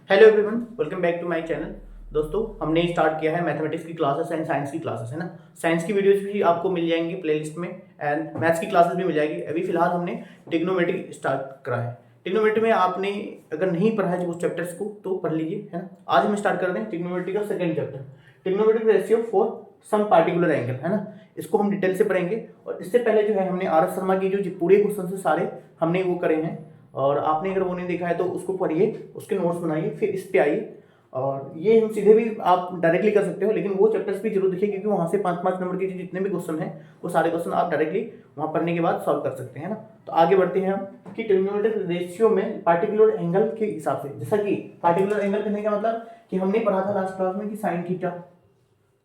Hello everyone, welcome back to my channel. दोस्तों, हमने start किया है मैथमेटिक्स की क्लासेस एंड साइंस की क्लासेस, है ना। साइंस की वीडियोस भी आपको मिल जाएंगी प्लेलिस्ट में एंड मैथ्स की क्लासेस भी मिल जाएगी। अभी फिलहाल हमने ट्रिग्नोमेट्री स्टार्ट करा है। ट्रिग्नोमेट्री में आपने अगर नहीं पढ़ा है उस चैप्टर्स को तो पढ़ लीजिए, है ना। आज हम स्टार्ट कर दें ट्रिग्नोमेट्री का second chapter, trigonometric ratio for some particular angle, है ना। इसको हम डिटेल से पढ़ेंगे। और इससे पहले जो है हमने आर एस शर्मा की जो पूरे क्वेश्चन से सारे हमने वो करे हैं, और आपने अगर वो नहीं देखा है तो उसको पढ़िए, उसके नोट्स बनाइए, फिर इस पे आइए। और ये हम सीधे भी आप डायरेक्टली कर सकते हो, लेकिन वो चैप्टर्स भी जरूर देखिए, क्योंकि वहाँ से 5-5 नंबर के जितने भी क्वेश्चन हैं वो सारे क्वेश्चन आप डायरेक्टली वहाँ पढ़ने के बाद सॉल्व कर सकते हैं ना। तो आगे बढ़ते हैं हम कि ट्रिग्नोमेट्रिक रेशियो में पार्टिकुलर एंगल के हिसाब से, जैसा कि पार्टिकुलर एंगल कहने का मतलब कि हमने पढ़ा था लास्ट क्लास में कि साइन थीटा,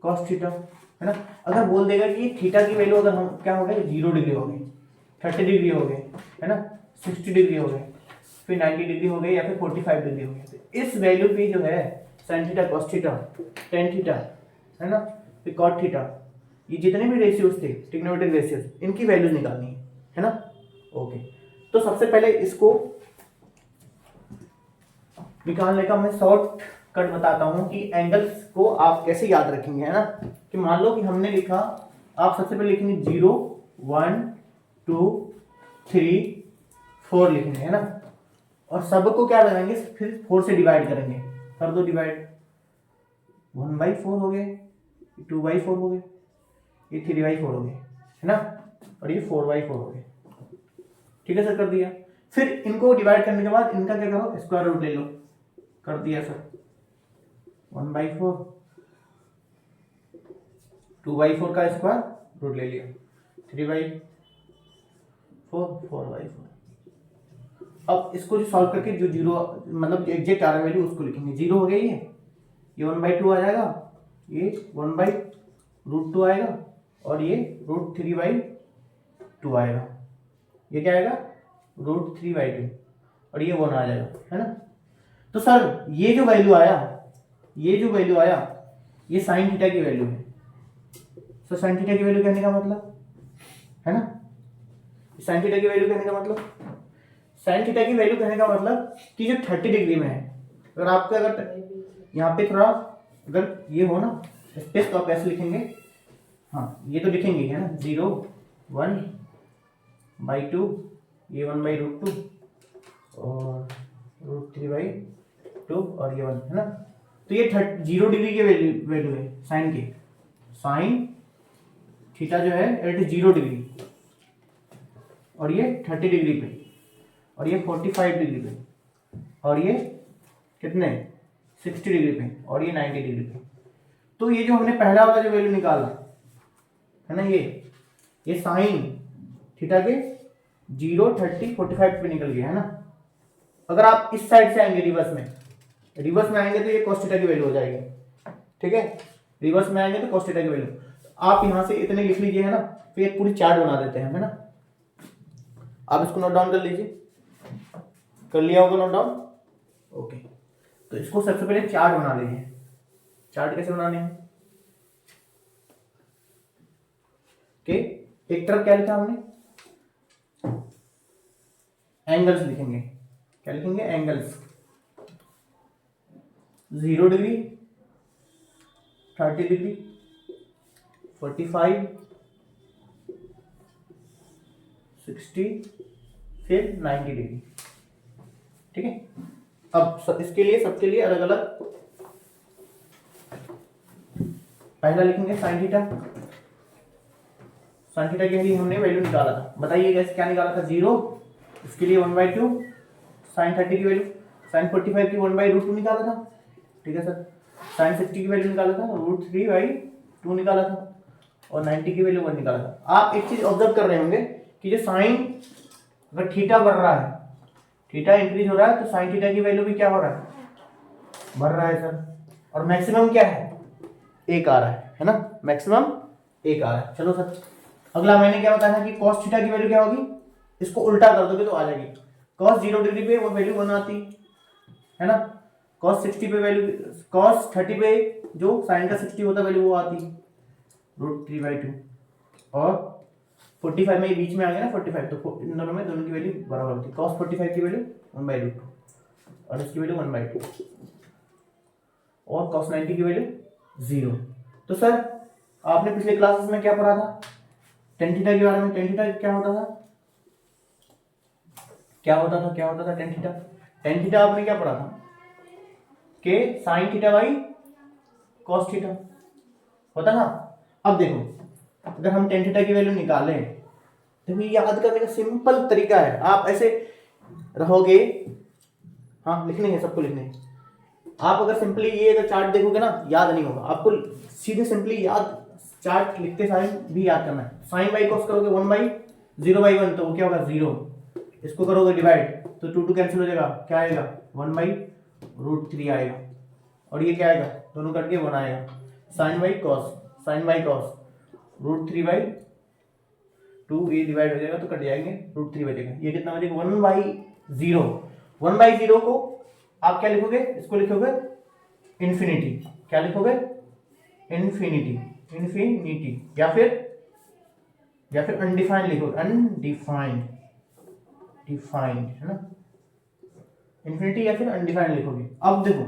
कॉस थीटा, है ना। अगर बोल देगा कि थीटा की वैल्यू अगर हम क्या हो गए 0 डिग्री हो गई, 30 डिग्री हो गए, है ना, 60 डिग्री हो गए, फिर 90 डिग्री हो गए या फिर 45 डिग्री हो गए, तो इस वैल्यू पे जो है sine theta, cos theta, tan theta, है ना, फिर कॉट थीटा, ये जितने भी रेशियोज थे ट्रिग्नोमेट्रिक रेशियोज, इनकी वैल्यू निकालनी है ना। ओके, तो सबसे पहले इसको निकालने का मैं शॉर्ट कट बताता हूं कि एंगल्स को आप कैसे याद रखेंगे, है ना। कि मान लो कि हमने लिखा, आप सबसे पहले लिखेंगे 0, 1, 2, 3, 4 लिखेंगे, है ना। और सबको क्या लगाएंगे, फिर 4 से डिवाइड करेंगे, कर दो डिवाइड, 1/4 हो गए, 2/4 हो गए, ये 3/4 हो गए, है ना, और ये 4/4 हो गए। ठीक है सर, कर दिया। फिर इनको डिवाइड करने के बाद इनका क्या करो, स्क्वायर रूट ले लो, कर दिया सर। 1/4, 2/4 का स्क्वायर रूट ले लिया, 3/4, 4/4। अब इसको जो सॉल्व करके जो जीरो मतलब एग्जैक्ट आ रहा है वैल्यू उसको लिखेंगे। 0 हो गया, ये 1/2 आ जाएगा, ये 1/√2 आएगा, और ये √3/2 आएगा। ये क्या आएगा, √3/2, और ये 1 आ जाएगा, है ना। तो सर ये जो वैल्यू आया, ये साइन थीटा की वैल्यू है। तो साइन थीटा की वैल्यू कहने का मतलब, है ना, साइन थीटा की वैल्यू कहने का मतलब, साइन थीटा की वैल्यू कहने का मतलब कि जो 30 डिग्री में है, अगर आपका अगर यहाँ पे थोड़ा अगर ये हो ना स्पेस, तो आप कैसे लिखेंगे, हाँ ये तो लिखेंगे, है ना, 0, 1/2, ये 1/√2, और √3/2, और ये 1, है ना। तो ये 0 डिग्री की वैल्यू है साइन की। साइन थीटा जो है एट 0 डिग्री, और ये 30 डिग्री पे, और ये 45 डिग्री पे, और ये कितने 60 डिग्री पे, और ये 90 डिग्री पे। तो ये जो हमने पहला वाला जो वैल्यू निकाला है ना, ये साइन थीटा के 0, 30, 45 पे निकल गया, है ना। अगर आप इस साइड से आएंगे रिवर्स में आएंगे तो ये cos थीटा की वैल्यू हो जाएगी। ठीक है, रिवर्स में आएंगे तो cos थीटा की वैल्यू, आप यहां से इतने लिख लीजिए, है ना। फिर एक पूरी चार्ट बना देते हैं, है ना। आप इसको नोट डाउन कर लीजिए, कर लिया होगा नोट डाउन। ओके, तो इसको सबसे पहले चार्ट बना लीजिए। चार्ट कैसे बनाने हैं कि एक तरफ क्या लिखा हमने, एंगल्स लिखेंगे। क्या लिखेंगे, एंगल्स। 0 डिग्री, 30 डिग्री, 45, 60, फिर 90 डिग्री। ठीक है, अब इसके लिए सबके लिए अलग अलग, पहला लिखेंगे साइन थीटा। साइन थीटा के लिए हमने वैल्यू निकाला था, बताइए कैसे, क्या निकाला था, 0, इसके लिए 1/2, साइन 30 की वैल्यू, साइन 45 की 1/√2 निकाला था। ठीक है सर, साइन 60 की वैल्यू निकाला था, √3/2 निकाला था, और 90 की वैल्यू 1 निकाला था। आप एक चीज ऑब्जर्व कर रहे होंगे कि जो साइन, अगर थीटा बढ़ रहा है, थीटा इंक्रीज हो रहा है, तो साइन थीटा की वैल्यू भी क्या हो रहा है, बढ़ रहा है सर। और मैक्सिमम क्या है, 1 आ रहा है ना, मैक्सिमम 1 आ रहा है। चलो सर, अगला मैंने क्या बताया था कि cos थीटा की वैल्यू क्या होगी, इसको उल्टा कर दोगे तो आ जाएगी, cos 0 डिग्री पे वो वैल्यू 1 आती है ना, cos 60 पे वैल्यू, cos 30 पे जो साइन का 60 होता वैल्यू वो आती √3/2, और 45 में ये बीच में आ गया ना 45, तो इन दोनों की वैल्यू बराबर होती है, cos 45 की वैल्यू 1/√2, और इसकी वैल्यू 1/2 और cos 90 की वैल्यू 0। तो सर आपने पिछले क्लासेस में क्या पढ़ा था tan थीटा के बारे में? tan थीटा क्या होता था tan थीटा आपने क्या पढ़ा था कि sin theta by cos theta होता था। अब देखो अगर हम tan थीटा की वैल्यू निकालें तो ये याद करने का सिंपल तरीका है। आप ऐसे रहोगे, हाँ लिखने है, सबको लिखने है। आप अगर सिंपली ये अगर चार्ट देखोगे ना याद नहीं होगा आपको, सीधे सिंपली याद चार्ट लिखते साइन भी याद करना है। साइन बाई कॉस करोगे 1/0/1 तो वो क्या होगा 0। इसको करोगे डिवाइड तो 2 कैंसिल हो जाएगा, क्या आएगा 1/√3 आएगा और ये क्या आएगा दोनों कट के 1 आएगा। साइन बाई कॉस √3/2 ये डिवाइड हो जाएगा तो कट जाएंगे √3 बचेगा। ये कितना बचेगा 1/0। 1/0 को आप क्या लिखोगे, इसको लिखोगे इंफिनिटी। क्या लिखोगे इंफिनिटी या फिर अनडिफाइंड लिखोगे, अनडिफाइंड है ना, इंफिनिटी या फिर अनडिफाइंड लिखोगे। अब देखो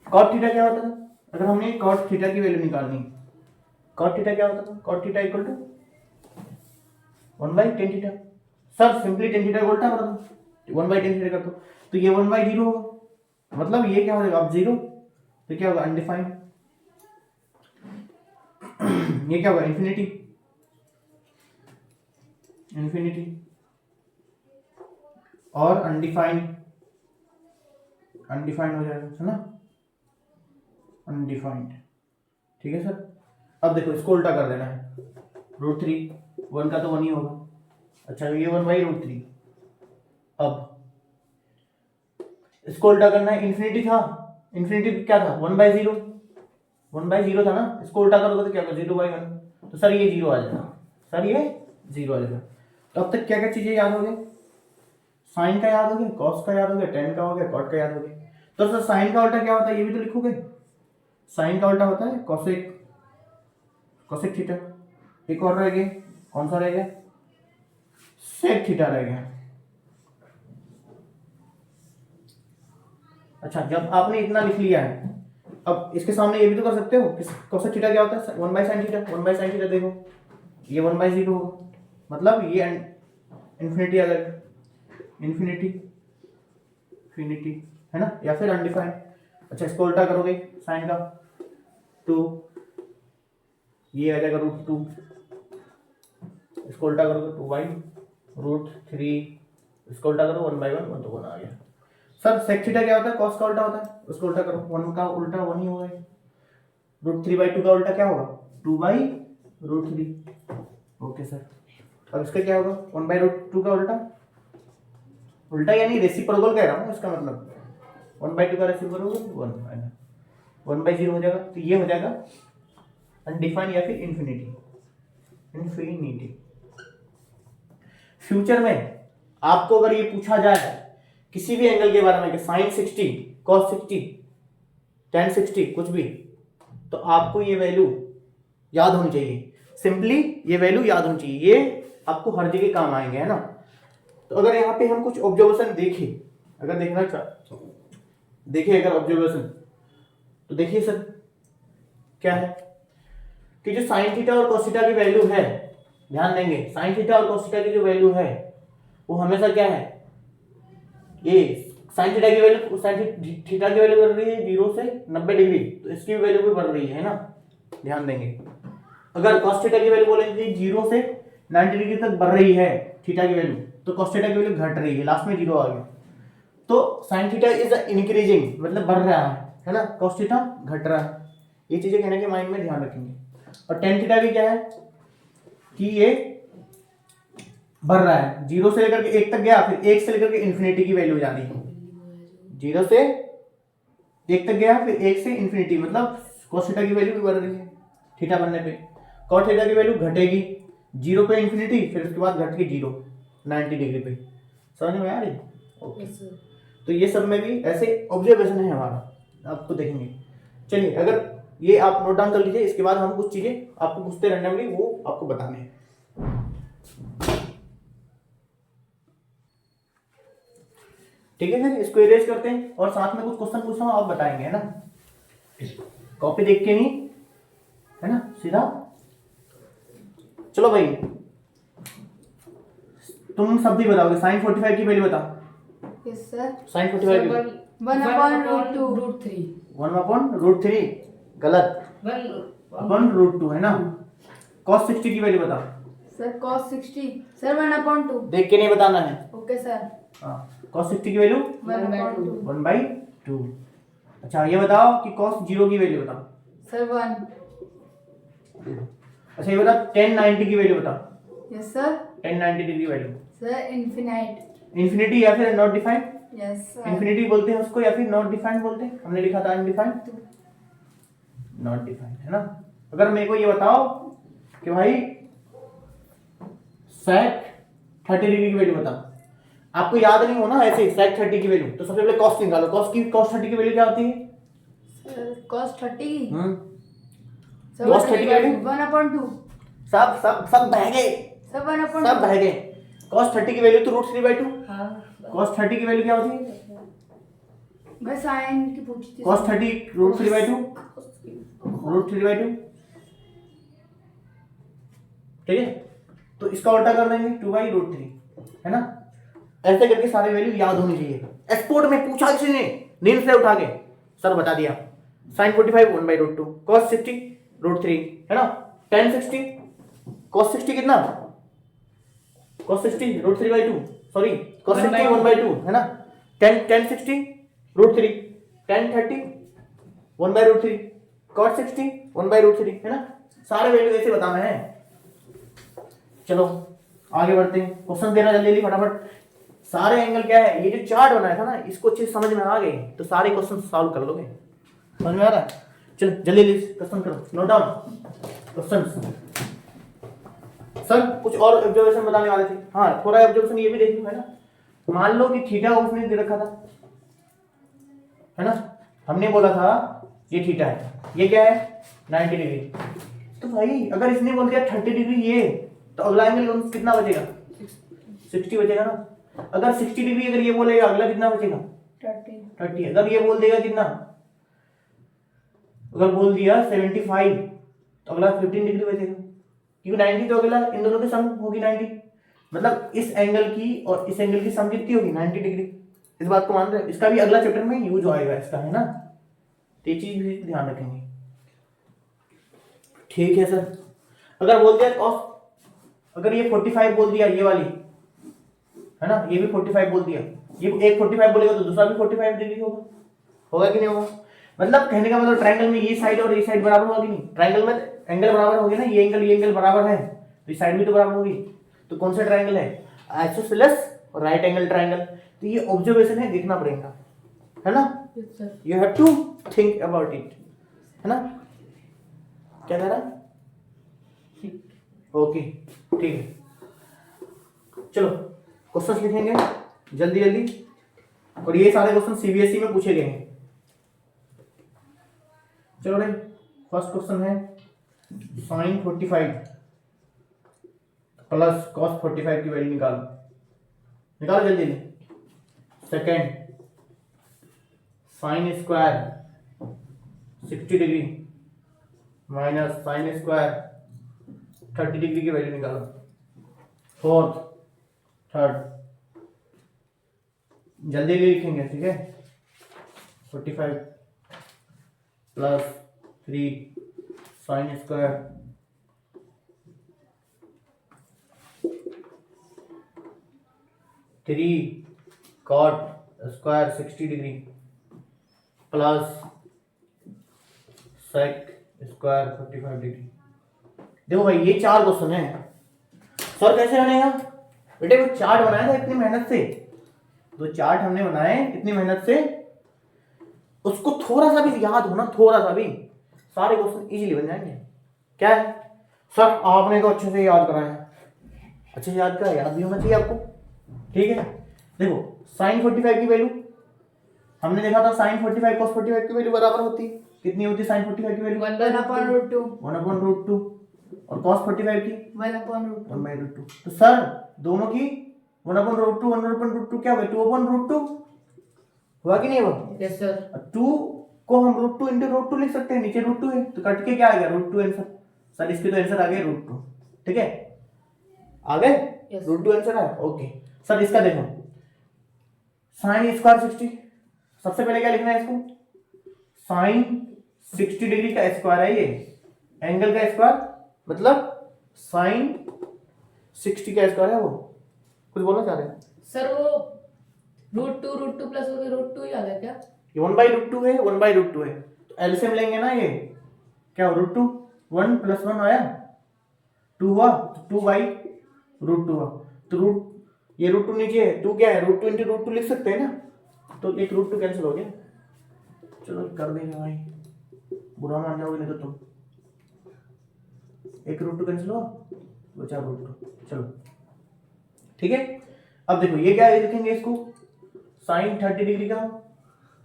cot थीटा क्या होता था, अगर हमने cot थीटा की वैल्यू निकालनी, cot थीटा क्या होता था, cot theta equal to 1/tan theta. Sir simply tan theta को उल्टा कर दो, 1/tan थीटा कर दो तो ये 1/0 होगा, मतलब ये क्या हो जाएगा अब 0 तो क्या होगा अनडिफाइंड, ये क्या होगा इंफिनिटी और अनडिफाइंड हो जाएगा, है ना, अनडिफाइंड। ठीक है सर। अब देखो इसको उल्टा कर देना है, √3 1 का तो 1 ही होगा। अच्छा ये 1/√3। अब इसको उल्टा करना है, इन्फिनिटी था, इन्फिनिटी क्या था 1/0 था ना, इसको उल्टा करोगे तो क्या होगा 0/1 तो सर ये 0 आ जाएगा, तो अब तक क्या क्या चीजें याद हो गई, साइन का याद हो गया, कॉस का याद हो गया, टेन का हो गया, कॉट का याद हो गया। तो सर साइन का उल्टा क्या होता है ये भी तो लिखोगे, साइन का उल्टा होता है कोसेक थीटा। एक और रह गया, कौन सा रह गया, सेक थीटा रह गया। अच्छा जब आपने इतना लिख लिया है, अब इसके सामने ये भी तो कर सकते हो, कोसेक थीटा क्या होता है 1/sin थीटा। 1/sin थीटा देखो ये 1/0 होगा, मतलब ये इंफिनिटी आ जाएगा, इंफिनिटी है ना, या फिर अनडिफाइंड। अच्छा इसको उल्टा करोगे साइन का 2, ये आ जाएगा √2, इसको उल्टा करोगे 2/√3, इसको उल्टा करो 1/1 तो 1 आ गया। सर सेक थीटा क्या होता है, कॉस का उल्टा होता है, उसको उल्टा करो 1 का उल्टा 1 ही होगा, √3/2 का उल्टा क्या होगा 2/√3। Okay sir. अब इसका क्या होगा 1/√2 का उल्टा यानी रेसिप्रोकल कह रहा हूँ, इसका मतलब 1/2 का रेसिप्रोकल 1/0 हो जाएगा, तो ये हो जाएगा अनडिफाइंड या फिर इंफिनिटी। फ्यूचर में आपको अगर ये पूछा जाए किसी भी एंगल के बारे में कि sin 60 cos 60 tan 60 कुछ भी, तो आपको ये वैल्यू याद होनी चाहिए, सिंपली ये वैल्यू याद होनी चाहिए, ये आपको हर जगह काम आएंगे, है ना। तो अगर यहाँ पे हम कुछ ऑब्जर्वेशन देखें, अगर देखना देखिए अगर ऑब्जर्वेशन, तो देखिए सर क्या है कि जो साइन थीटा और कोस थीटा की वैल्यू है, ध्यान देंगे साइन थीटा और कोस थीटा की जो वैल्यू है वो हमेशा क्या है, ये साइन थीटा की वैल्यू बढ़ रही है 0 से 90 डिग्री, तो इसकी वैल्यू भी बढ़ रही है ना, ध्यान देंगे। अगर cos थीटा की वैल्यू बोलेंगे 0 से 90 डिग्री तक बढ़ रही है थीटा की वैल्यू, तो cos थीटा की वैल्यू घट रही है, लास्ट में 0 आ गया, तो sin थीटा इज इंक्रीजिंग मतलब बढ़ रहा है ना, cos थीटा घट रहा है। ये चीजें कहने के माइंड में ध्यान रखेंगे। और tan थीटा भी क्या है कि ये बढ़ रहा है, 0 से लेकर के 1 तक गया, फिर 1 से लेकर के इन्फिनिटी की वैल्यू जा रही है, 0 से 1 तक गया फिर 1 से इन्फिनिटी, मतलब cos थीटा की वैल्यू भी बढ़ रही है थीटा बनने पे। cot थीटा की वैल्यू घटेगी 0 पे इन्फिनिटी, फिर उसके बाद घट के 0 90 डिग्री पे, समझ में आ रही? ओके तो ये सब में भी ऐसे ऑब्जर्वेशन है हमारा, आपको देखेंगे। चलिए अगर ये आप नोट डाउन कर लीजिए, इसके बाद हम कुछ चीजें आपको पूछते रैंडमली, वो आपको बताने हैं। ठीक है, फिर इसको इरेज करते हैं और साथ में कुछ क्वेश्चन पूछा हूँ, आप बताएंगे, है ना। कॉपी देख के नहीं, है ना, सीधा। चलो भाई, तुम सब भी बताओगे। sin 45 की वैल्यू बता। Yes sir. sin 45 की 1/√2 1/√3 गलत, 1/√2 है ना। cos 60 की वैल्यू बता। सर cos 60 सर 1/2 देख के नहीं बताना है। Okay sir. हाँ, cos 60 की वैल्यू 1/2 1/2। अच्छा ये बताओ कि cos 0 की वैल्यू बता। सर 1। अच्छा ये बता tan 90 की वैल्यू बता। Yes sir. tan 90 degree value sir infinite. Infinity या फिर not defined. Yes sir. Infinity बोलते हैं उसको या फिर नॉट डिफाइंड बोलते हैं। हमने लिखा था अनडिफाइंड, नॉट डिफाइंड, है ना। अगर मेरे को ये बताओ कि भाई sec 30 डिग्री की वैल्यू बता। आपको याद नहीं हो ना ऐसे sec 30 की वैल्यू, तो सबसे पहले cos निकालो। cos 30 की वैल्यू क्या होती है? सर cos 30 सर cos 30 की वैल्यू 1/2 सब सब सब बह गए, सर 1/2 सब बह गए। cos 30 की वैल्यू तो √3/2। हाँ cos 30 की वैल्यू क्या होती है? मैं साइन की पूछी थी। cos 30 √3/2, √3/2, ठीक है। तो इसका उल्टा कर देंगे 2/√3, है ना। ऐसे करके सारे वैल्यू याद होनी चाहिए। एक्सपोर्ट में पूछा किसी ने नींद से उठा के, सर बता दिया। sin 45 1/√2, cos 60 √3, है ना। tan 60 cos 60 कितना? cos 60 √3/2, सॉरी cos 60 1/2, है ना। tan 60 √3, tan 30 1/√3, cos 60 1/√3, है ना। सारे वैल्यू ऐसे बताना है। चलो आगे बढ़ते हैं। क्वेश्चन देना जल्दी जल्दी फटाफट। सारे एंगल क्या है, ये जो चार्ट बनाया था ना, इसको अच्छे से समझ में आ गए तो सारे क्वेश्चन सॉल्व कर लोगे। समझ में आ रहा है? चलो जल्दी जल्दी क्वेश्चन करो, नोट डाउन क्वेश्चन। सर कुछ और ऑब्जर्वेशन बताने वाले थे। हाँ थोड़ा ऑब्जर्वेशन ये भी देख लो, है ना। मान लो कि थीटा उसने दे रखा था, है ना। हमने बोला था ये थीटा है, ये क्या है 90 डिग्री। तो भाई अगर इसने बोल दिया 30 डिग्री ये, तो अगला एंगल कितना बचेगा? 60 बचेगा ना। अगर 60 डिग्री अगर ये बोलेगा, अगला कितना बचेगा? 30। अगर ये बोल देगा कितना, अगर बोल दिया 75, तो अगला 15 डिग्री बचेगा, क्योंकि 90 तो अगला इन दोनों की सम होगी 90। मतलब इस एंगल की और इस एंगल की सम कितनी होगी? 90 डिग्री। इस बात को मान रहे हो? इसका भी अगला चैप्टर में यूज आएगा इसका, है ना। तो ये चीज भी ध्यान रखेंगे, ठीक है सर। अगर बोल दिया cos, अगर ये 45 बोल दिया, ये वाली, है ना, ये भी 45 बोल दिया, ये एक 45 बोलेगा तो दूसरा भी 45 डिग्री होगा, होगा कि नहीं होगा? मतलब कहने का मतलब ट्रायंगल में ये साइड और ये साइड बराबर होगी नहीं। ट्रायंगल में एंगल बराबर होगी ना, ये एंगल बराबर है, तो ये साइड भी तो बराबर होगी। तो कौन सा ट्रायंगल है? आइसोसेलेस और राइट एंगल ट्रायंगल। तो ये ऑब्जर्वेशन है, देखना पड़ेगा, है ना। You have to think about it, है ना। क्या कह रहा? ओके ठीक है। चलो क्वेश्चंस लिखेंगे जल्दी जल्दी, और ये सारे क्वेश्चन सीबीएसई में पूछे गए हैं। चलो भाई फर्स्ट क्वेश्चन है sin 45 प्लस cos 45 की वैल्यू निकालो, निकालो जल्दी जल्दी। Second sin square 60 degree minus sin square 30 degree की वैल्यू निकालो। फोर्थ थर्ड जल्दी जल्दी लिखेंगे, ठीक है। 45 plus 3 sin square 3 cot square 60 degree plus sec square 45 degree. देखो भाई ये चार क्वेश्चन है। सर कैसे बनेगा बेटे? वो चार्ट बनाया था इतनी मेहनत से, दो चार्ट हमने बनाए इतनी मेहनत से, उसको थोड़ा सा भी याद होना, थोड़ा सा भी, सारे क्वेश्चन इजीली बन जाएंगे। क्या है सर आपने तो अच्छे से याद कराया, अच्छे से याद कराया, याद भी होना चाहिए आपको, ठीक है। देखो sin 45 की वैल्यू हमने देखा था, sin 45 cos 45 की वैल्यू बराबर होती है, कितनी होती है sin 45 की वैल्यू? 1/√2 और cos 45 की 1/√2। तो सर दोनों की 1/√2 1/√2 क्या हो गया? 2/√2, हुआ कि नहीं हुआ? Yes sir. 2 को हम √2 इंटू √2 लिख सकते हैं, नीचे √2 है तो कट के क्या आएगा √2 आंसर। सर इसके तो आंसर आ गए √2, ठीक है आ गए Yes. √2 आंसर है। ओके सर इसका देखो साइन स्क्वायर 60, सबसे पहले क्या लिखना है इसको, साइन 60 डिग्री का स्क्वायर है ये, एंगल का स्क्वायर मतलब साइन 60 का स्क्वायर है वो। कुछ बोलना चाह रहे हैं सर वो √2 प्लस हो गया √2 ही आ गया क्या? ये 1/√2 है, 1/√2 है तो एलसीएम लेंगे ना, ये क्या हो √2, 1 + 1 आया 2 हुआ तो 2/√2 हुआ तो ये √2 नीचे है, 2 क्या है √2 इंटू √2 लिख सकते हैं ना, तो एक √2 कैंसिल हो गया। चलो कर देंगे भाई, बुरा मान जाओगे नहीं तो तुम, एक √2 कैंसिल हुआ बचा √2। चलो ठीक है, अब देखो ये क्या लिखेंगे, इसको साइन 30 डिग्री का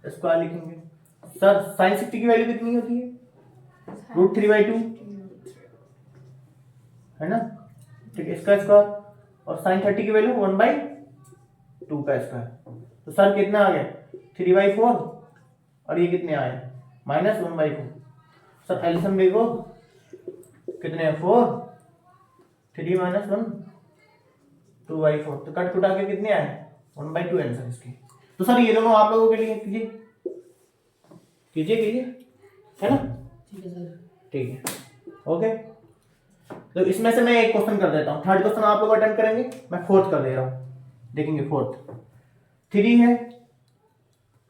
स्क्वायर लिखेंगे। सर साइन 60 की वैल्यू कितनी होती है, √3/2 है ना, ठीक है इसका स्क्वायर, और साइन 30 की वैल्यू 1/2 का स्क्वायर, तो सर कितना आ गया 3/4 और ये कितने आए -1/4। सर एलसीएम देखो कितने हैं 4, 3 - 1 2/4, तो कट कुटा के कितने आए 1/2 आंसर इसकी। तो सर ये दोनों आप लोगों के लिए कीजिए कीजिए कीजिए, है ना, ठीक है सर। ठीक है ओके। तो इसमें से मैं एक क्वेश्चन कर देता हूँ, थर्ड क्वेश्चन आप लोग अटेम्प्ट करेंगे, मैं फोर्थ कर दे रहा हूँ, देखेंगे फोर्थ 3 है,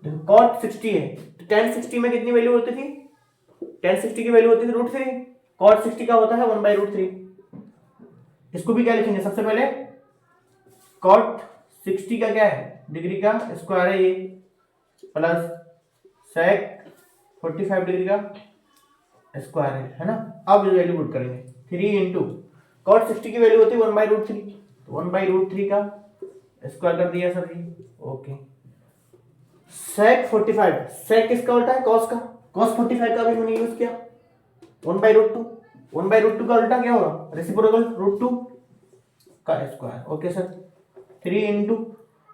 देखो cot 60 है तो tan 60 में कितनी वैल्यू होती थी, tan 60 की वैल्यू होती थी √3, cot 60 का होता है 1/√3। इसको भी क्या लिखेंगे, सबसे पहले cot 60 का क्या है डिग्री का स्क्वायर है ये, प्लस sec 45 डिग्री का स्क्वायर है ना। अब वैल्यू पुट करेंगे 3 इंटू cot 60 की वैल्यू होती है 1/√3, तो 1/√3 का स्क्वायर कर दिया सर जी, ओके। sec 45, sec किसका उल्टा है cos का, cos 45 का भी मैंने यूज किया 1/√2, 1/√2 का उल्टा क्या होगा रेसिप्रोकल √2 का स्क्वायर, ओके सर। 3 इंटू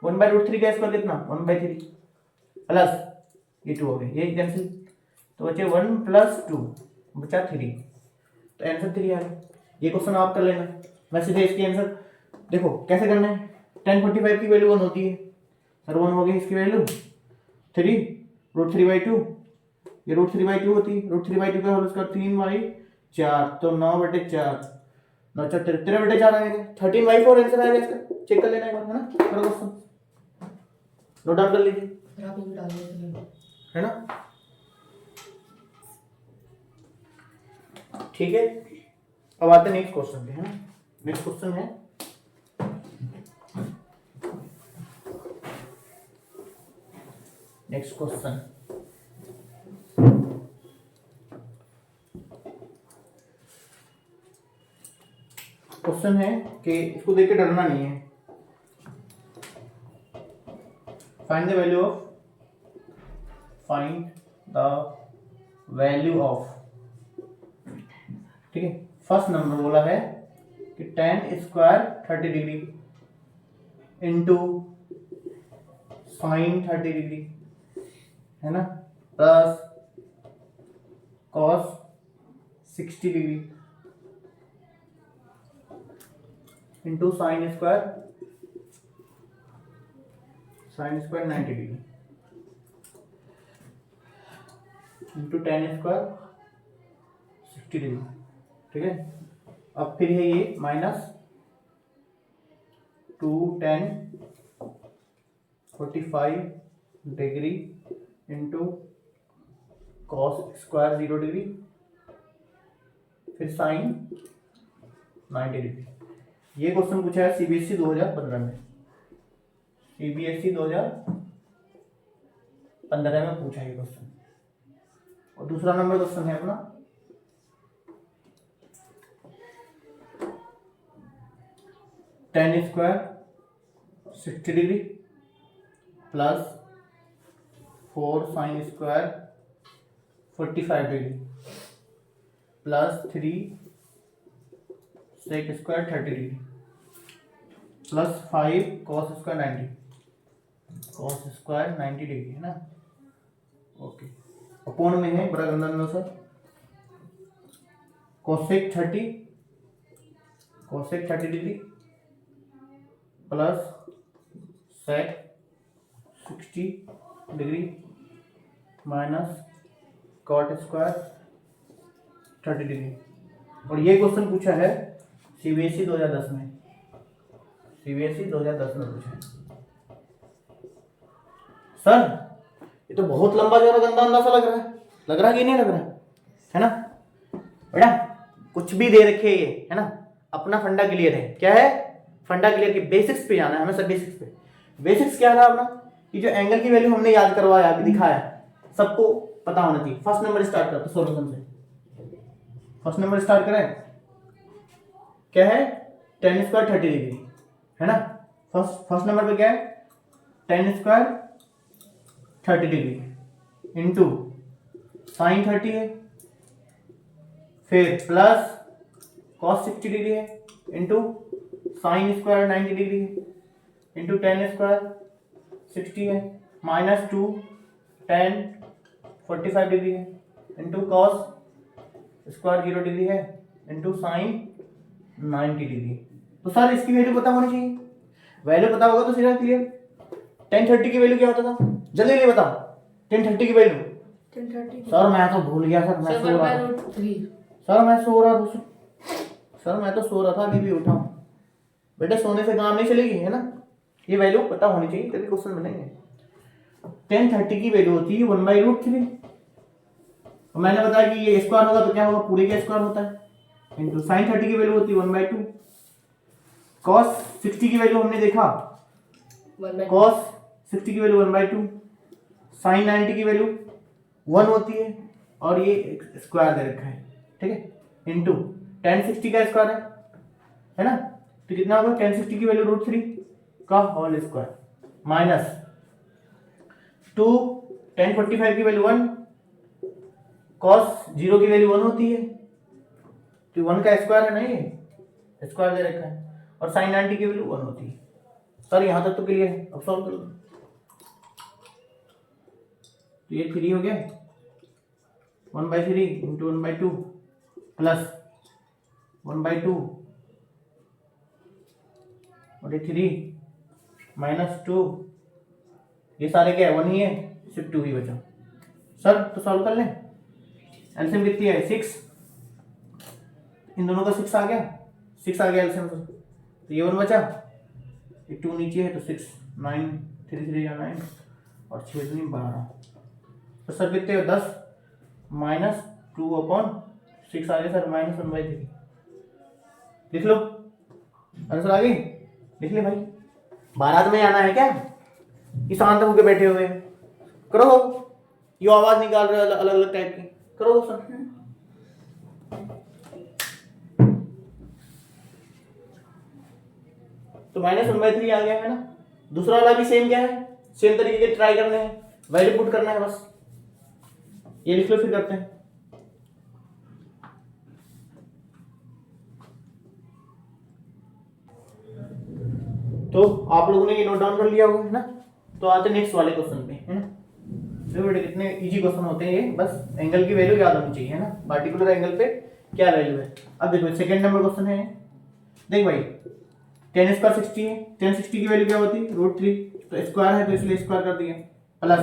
1/√3 का स्क्वायर कितना 1/3 प्लस ये 2 हो गए, ये कैंसिल तो बचे 1 + 2 बचा 3, तो आंसर 3 आ गया। ये क्वेश्चन आप कर लेना, मैं सीधे इसके आंसर देखो कैसे करना है, tan 45 की वैल्यू 1 होती है सर, 1 हो गई इसकी वैल्यू 3 √3/2, ये √3/2 होती है, √3/2 का होल स्क्वायर 3/4 तो 9/4 9 4 13/4 आएगा, 13/4 आंसर आएगा इसका, चेक कर लेना एक बार, है ना, करो क्वेश्चन नोट डाउन कर लीजिए, फिर आप ये भी डाल दीजिए। है ना, ठीक है। अब आते हैं नेक्स्ट क्वेश्चन पे, है ना, नेक्स्ट क्वेश्चन है नेक्स्ट क्वेश्चन क्वेश्चन है कि इसको देख के डरना नहीं है, फाइंड द वैल्यू ऑफ, ठीक है। फर्स्ट नंबर बोला है कि tan square 30 degree into sine 30 degree है ना, plus cos 60 degree into sine square 90 degree into tan square 60 degree, ठीक है। अब फिर है ये -2 tan 45 degree into cos square 0 degree फिर साइन 90 डिग्री। ये क्वेश्चन पूछा है सीबीएसई 2015 में, सीबीएसई 2015 में पूछा है ये क्वेश्चन। और दूसरा नंबर क्वेश्चन है अपना tan square 60 degree plus 4 sine square 45 degree plus 3 sec square 30 degree plus 5 cos square 90। Cos square 90 degree है ना, ओके। अपोन में है बड़ा गंदा अनुसार cosec 30 degree plus sec 60 degree minus cot square 30 degree. और ये क्वेश्चन पूछा है सीबीएसई 2010 में, सीबीएसई 2010 में पूछा है। सर ये तो बहुत लंबा चौड़ा गंदा अंदाजा लग रहा है कि नहीं लग रहा है ना बेटा? कुछ भी दे रखे ये है ना, अपना फंडा क्लियर है। क्या है फंडा क्लियर? की बेसिक्स पे जाना है हमें सब। बेसिक्स पे, बेसिक्स क्या था अपना कि जो एंगल की वैल्यू हमने याद करवाया दिखाया, सबको पता होना चाहिए। फर्स्ट नंबर स्टार्ट करते सॉल्यूशन से। फर्स्ट नंबर स्टार्ट करें, क्या है tan स्क्वायर 30 डिग्री है ना। फर्स्ट नंबर पे क्या है tan square 30 degree into sine 30 है, फिर प्लस कॉस 60 डिग्री है इंटू साइन स्क्वायर 90 डिग्री है इंटू tan स्क्वायर 60 है माइनस 2 tan 45 डिग्री है इंटू कॉस स्क्वायर 0 डिग्री है इंटू साइन 90 डिग्री। तो सर इसकी वैल्यू पता होनी चाहिए। वैल्यू पता होगा तो सीधा क्लियर। tan 30 की वैल्यू क्या होता था, जल्दी नहीं बताओ। tan 30 की वैल्यू 1030 सर मैं तो भूल गया सर, मैं सो रहा था सर, मैं सो रहा था सर, मैं तो सो रहा था, अभी भी उठा हूँ। बेटा सोने से काम नहीं चलेगी है ना, ये वैल्यू पता होनी चाहिए तभी क्वेश्चन बनेंगे। tan 30 की वैल्यू होती है 1/√3। मैंने बताया कि ये स्क्वायर होगा तो क्या होगा, पूरे का स्क्वायर होता है, इंटू साइन 30 की वैल्यू होती है 1/2। कॉस 60 की वैल्यू हमने देखा, कॉस 60 की वैल्यू 1/2, साइन 90 की वैल्यू 1 होती है और ये स्क्वायर दे रखा है, ठीक है, इंटू tan 60 का स्क्वायर है ना, तो कितना होगा tan 60 की वैल्यू √3 का होल स्क्वायर माइनस 2 tan 45 की वैल्यू 1, cos 0 की वैल्यू 1 होती है तो 1 का स्क्वायर है ना, ये स्क्वायर दे रखा है, और साइन 90 की वैल्यू 1 होती है। सर यहां तक तो क्लियर है, अब सॉल्व कर लो। तो ये 3 हो गया 1/3 इंटू 1/2 प्लस 1/2 और ये 3 माइनस 2, ये सारे क्या है 1 ही है, सिर्फ 2 ही बचा। सर तो सॉल्व कर लें। एलसीएम कितनी है 6, इन दोनों का 6 आ गया, 6 आ गया एलसीएम का, तो ये 1 बचा, ये 2 नीचे है तो 6, 9 3 3 या 9 और 6 3 12। तो सर कितने हो 10 माइनस 2/6 आ गया सर माइनस 1/3। लिख लो आंसर आ गई, लिख ले भाई। बारात में आना है क्या कि शांत होकर बैठे हुए हैं? करो, ये आवाज निकाल रहे हो अलग अलग टाइप की, करो सर। तो -1/3 आ गया है ना। दूसरा वाला भी सेम क्या है, सेम तरीके के ट्राई करने हैं, वैल्यू पुट करना है बस। ये लिख लो फिर करते हैं। तो आप लोगों ने ये नोट डाउन कर लिया होगा है ना। तो आते नेक्स्ट वाले क्वेश्चन पे है ना। देखो बेटे कितने इजी क्वेश्चन होते हैं ये, बस एंगल की वैल्यू याद होनी चाहिए है ना, पार्टिकुलर एंगल पे क्या वैल्यू है। अब देखो सेकंड नंबर क्वेश्चन है, देख भाई tan स्क्वायर 60 है, tan 60 की वैल्यू क्या होती है √3, तो स्क्वायर है तो इसलिए स्क्वायर कर दिया, प्लस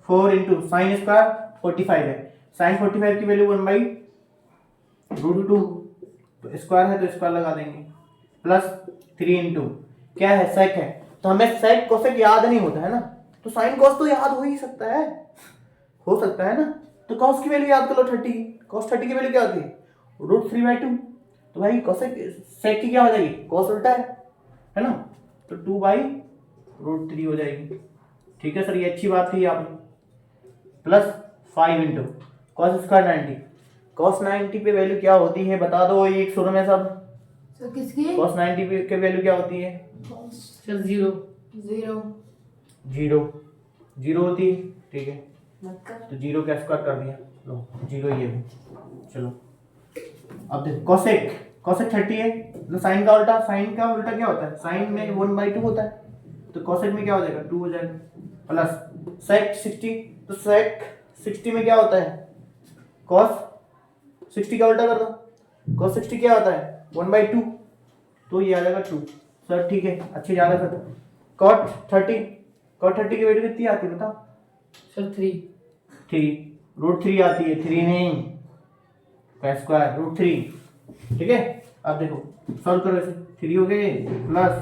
4 इंटू साइन स्क्वायर 45 है, साइन 45 की वैल्यू 1/√2, तो स्क्वायर है तो स्क्वायर लगा देंगे, प्लस 3 इंटू क्या है सेक है, तो हमें सेक कोसेक याद नहीं होता है ना, तो साइन कॉस तो याद हो ही सकता है, हो सकता है ना। तो कॉस की वैल्यू याद कर लो 30, कॉस 30 की वैल्यू क्या होती है √3/2, तो भाई कोसेक सेक की क्या हो जाएगी, कॉस उल्टा है ना, तो 2/√3 हो जाएगी। ठीक है सर, ये अच्छी बात कही आपने। Plus 5 into cos square 90, cos 90 पे वैल्यू क्या होती है बता दो एक सुर में सब। सर किसकी? कॉस 90 पे की वैल्यू क्या होती है सर 0 जीरो होती है, ठीक है, मतलब तो 0 का स्क्वायर कर दिया, लो 0 ये भी। चलो अब देखो कोसेक 30 है, तो साइन का उल्टा क्या होता है, साइन में 1/2 होता है, तो कोसेक में क्या हो जाएगा 2 हो जाएगा, प्लस सेक 60, तो सेक 60 में क्या होता है कॉस 60 का उल्टा कर दो, कॉस 60 क्या होता है 1/2, तो ये आ जाएगा 2। सर ठीक है, अच्छे जा रहे सर। कॉट 30, कॉट 30 की वैल्यू कितनी आती है बताओ सर 3। 3 √3 आती है, 3 नहीं का स्क्वायर √3, ठीक है। अब देखो सॉल्व करो इसे, 3 हो गए प्लस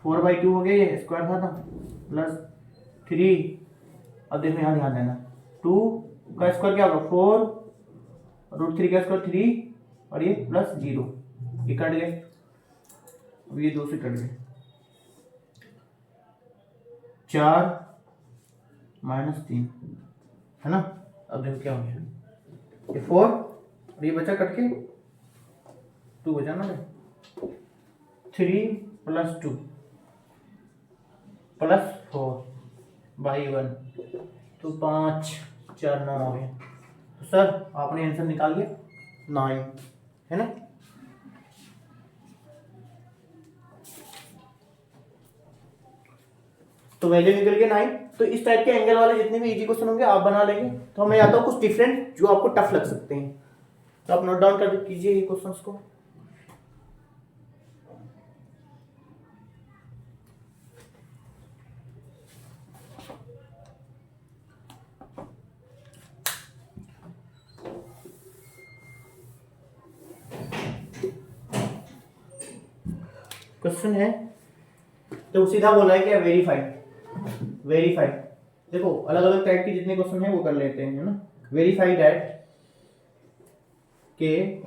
4/2 हो गए, ये स्क्वायर था प्लस 3, अब देखो यहाँ ध्यान देना 2 का स्क्वायर क्या होगा 4, √3 का स्क्वायर 3, और ये प्लस 0, ये कट गए, अब ये 2 से कट गए, 4 -3 है ना। अब देखो क्या हो गया, ये 4 और ये बचा कट के 2 बचा ना, 3 + 2 + 4/1, तो 5 4 9 हो गया। तो सर आपने आंसर निकाल लिया 9, है ना। तो वैल्यू निकल गया 9। तो इस टाइप के एंगल वाले जितने भी इजी क्वेश्चन होंगे आप बना लेंगे। तो मैं आता हूँ कुछ डिफरेंट जो आपको टफ लग सकते हैं, तो आप नोट डाउन कर कीजिए ये क्वेश्चंस को। क्वेश्चन है तो सीधा बोला है कि वेरीफाई, वेरीफाई देखो अलग अलग टाइप के जितने क्वेश्चन है वो कर लेते हैं, है ना। वेरीफाई दैट के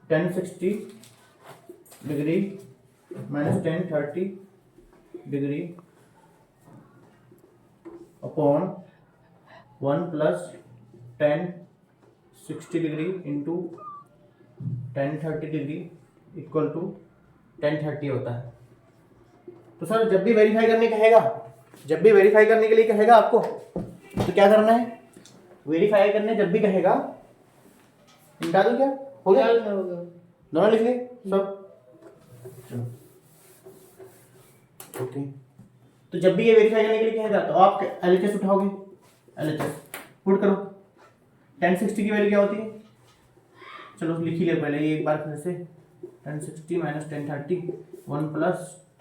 1060 degree minus 1030 degree upon 1 + 1060 degree into 1030 degree equal to 1030 होता है। तो सर जब भी वेरीफाई करने कहेगा, जब भी वेरीफाई करने के लिए कहेगा आपको तो क्या करना है, वेरीफाई करने जब भी कहेगा मिटा दो, क्या हो गया दोनों लिख ले सब, चलो ओके। तो जब भी ये वेरीफाई करने के लिए कहेगा तो आप एलएचएस उठाओगे, एलएचएस पुट करो। 1060 की वैल्यू क्या होती है, चलो लिख ही ले पहले ये एक बार फिर से, 1060 minus 1030 1 +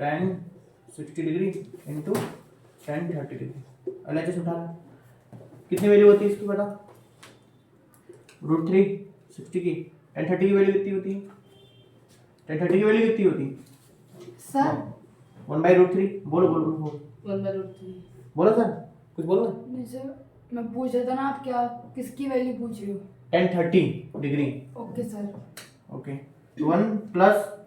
1060 degree into 1030 degree, LHS उठा लो। कितनी वैल्यू होती है इसकी बता, √3 60 की, 1030 की वैल्यू कितनी होती है, 1030 की वैल्यू कितनी होती है सर 1/√3, बोलो बोलो बोलो 1/√3। बोलो सर, कुछ बोलो। नहीं सर, मैं पूछ रहा था ना, आप क्या किसकी वैल्यू पूछ रहे हो। 1030 डिग्री, ओके सर। ओके 1 +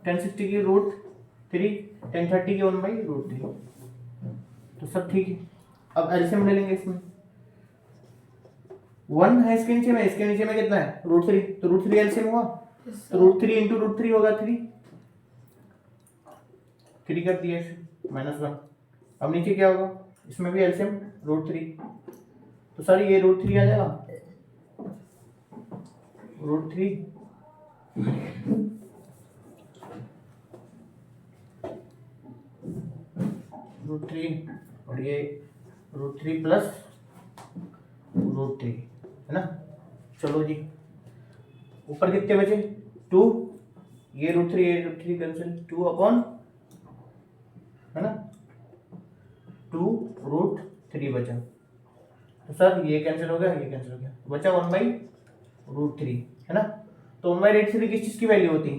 1060 की √3, 1030 की 1/√3, तो सब ठीक है। अब एलसीएम ले लेंगे इसमें, 1 है इसके नीचे में, इसके नीचे में कितना है √3, तो √3 एलसीएम हुआ, तो √3 × √3 होगा 3 कर दिया -1। अब नीचे क्या होगा, इसमें भी एलसीएम √3, तो सर ये √3 आ जाएगा, √3 √3 और ये √3 + √3 है ना। चलो जी ऊपर कितने बचे 2, ये √3 कैंसिल, 2 अपॉन है ना 2√3 बचा, तो सर ये कैंसिल हो गया, ये कैंसिल हो गया, बचा 1/√3 है ना। तो 1/√3 किस चीज की वैल्यू होती,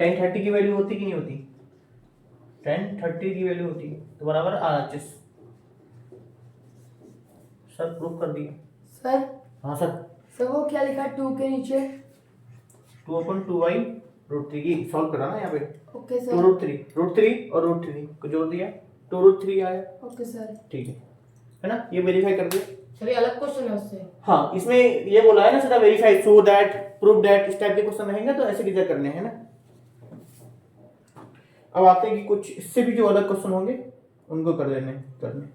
1030 की वैल्यू होती कि नहीं होती, 1030 की वैल्यू होती, तो बराबर RHS। सर प्रूफ कर दिया। सर हाँ सर, सर वो क्या लिखा 2 के नीचे, 2/2/√3 की सॉल्व करा ना यहाँ पे, ओके सर। 2√3 और √3 को जोड़ दिया, 2√3 आया, ओके सर। ठीक है ना। ये वेरीफाई कर दिया। सर ये अलग क्वेश्चन है उससे। हाँ इसमें ये बोला है ना सीधा verify so that prove that, इस टाइप के क्वेश्चन रहेंगे तो ऐसे डिजाइन करने हैं ना। अब आते हैं कि कुछ इससे भी जो अलग क्वेश्चन होंगे उनको कर लेने करने।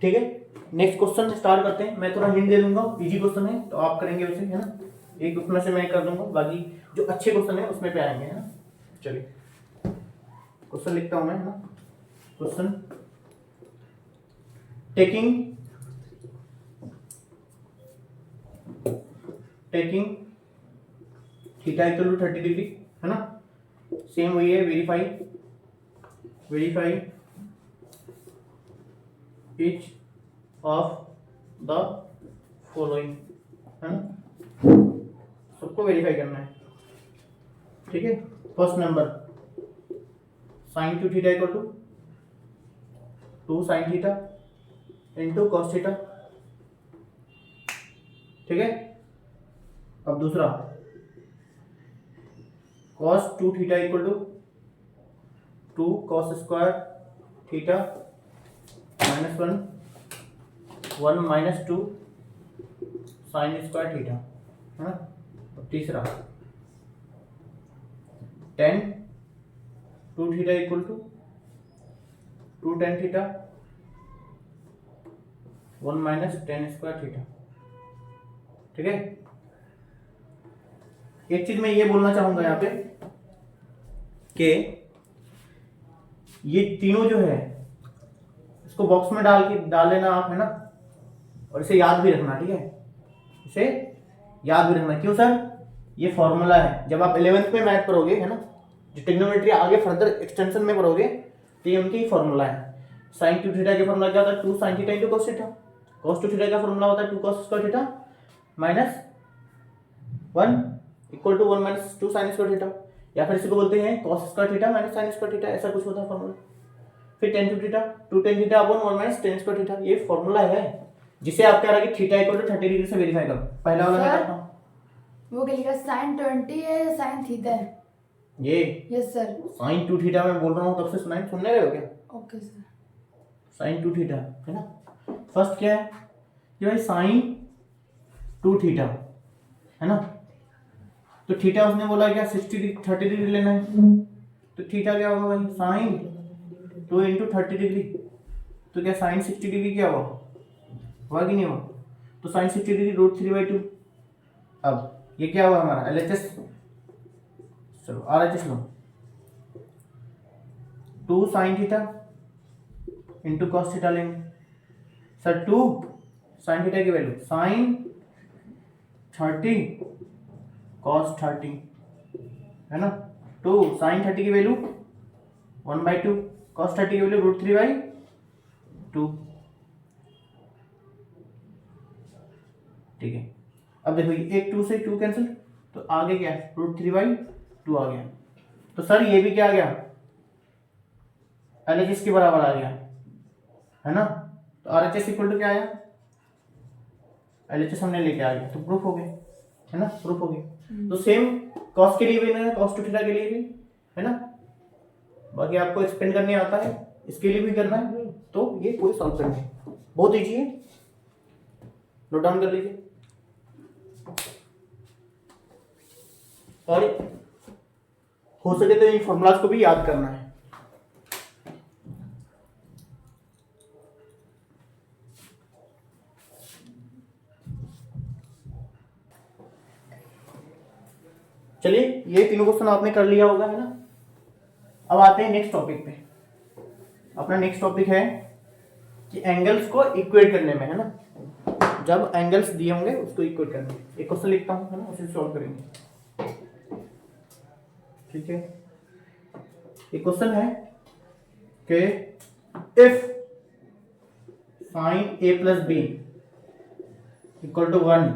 ठीक है, नेक्स्ट क्वेश्चन स्टार्ट करते हैं। मैं थोड़ा हिंट दे दूंगा, इजी क्वेश्चन है तो आप करेंगे उसे, है ना। एक उसमें से मैं कर दूंगा, बाकी जो अच्छे क्वेश्चन है उसमें पे आएंगे, है ना। चलिए क्वेश्चन लिखता हूं मैं, है ना। Question, taking theta equal to 30 degree, है ना। सेम वही है, verify each of the following, है ना, सबको वेरीफाई करना है, ठीक है। First number, sine two theta equal to 2 sine theta into cos theta, ठीक है। अब दूसरा, cos 2 theta equal to 2 cos square theta minus 1 minus 2 sine square theta, है ना। और तीसरा, tan 2 theta equal to 2 tan theta 1 minus tan square theta, ठीक है। एक चीज मैं ये बोलना चाहूंगा यहाँ पे कि ये तीनों जो है इसको बॉक्स में डाल लेना आप, है ना। और इसे याद भी रखना, ठीक है, इसे याद भी रखना। क्यों सर? ये फॉर्मूला है, जब आप 11th में मैथ पढ़ोगे, है ना, जो ट्रिग्नोमेट्री आगे फर्दर एक्सटेंशन में पढ़ोगे तो ये उनकी फॉर्मूला है। साइन 2 थीटा का फॉर्मूला क्या होता है? 2 sine theta into cos theta. Cos 2 theta का फॉर्मूला होता है 2 cos square theta minus 1 equal to 1 minus 2 sine square theta, या फिर इसको बोलते हैं cos square theta minus sine square theta, ऐसा कुछ होता है फॉर्मूला। फिर tan 2 theta 2 tan theta upon 1 minus tan square theta, ये फॉर्मूला है जिसे आप कह रहे हैं कि थीटा इक्वल टू 30 डिग्री से वेरीफाई करो। पहला वाला मैं करता हूं, वो क्या लिखा, साइन 20 है या साइन थीटा है? ये यस सर। साइन 2 थीटा मैं बोल रहा हूं, तब से सुनने रहे हो क्या? Okay sir. साइन 2 थीटा, है ना। फर्स्ट क्या है कि भाई साइन 2 थीटा, है ना, तो थीटा उसने बोला क्या 30 डिग्री लेना है, तो थीटा क्या होगा भाई, साइन 2 इंटू 30 डिग्री, तो क्या साइन 60 डिग्री क्या हुआ कि नहीं हुआ? तो साइन 60 डिग्री √3/2। अब ये क्या हुआ हमारा LHS, चलो RHS लो, 2 sine theta into cos theta लेंगे सर। 2 साइन थीटा की वैल्यू साइन 30 कॉस 30, है ना। 2 साइन 30 की वैल्यू 1/2, कॉस 30 की वैल्यू √3/2, ठीक है। अब देखो एक 2 से 2 कैंसिल, तो आगे क्या है √3/2 आ गया। तो सर ये भी क्या आ गया, LHS के बराबर आ गया, है ना। तो RHS इक्वल टू क्या आया, LHS हमने लेके आ गया, तो प्रूफ हो गया, है ना, प्रूफ हो गया। तो सेम कॉस के लिए भी ना, कॉस 2 थीटा के लिए भी, है ना। बाकी आपको एक्सपेंड करने आता है, इसके लिए भी करना है, तो ये पूरे सॉल्व करना है, बहुत ईजी है, नोट डाउन कर लीजिए। और हो सके तो इन फॉर्मूलाज को भी याद करना है। चलिए ये तीनों क्वेश्चन आपने कर लिया होगा, है ना। अब आते हैं नेक्स्ट टॉपिक पे। अपना नेक्स्ट टॉपिक है कि एंगल्स को इक्वेट करने में, है ना। जब एंगल्स दिए होंगे उसको इक्वेट करने में, एक क्वेश्चन लिखता हूं, है ना, उसे सॉल्व करेंगे, ठीक है। एक क्वेश्चन है कि if sine a plus B equal to 1,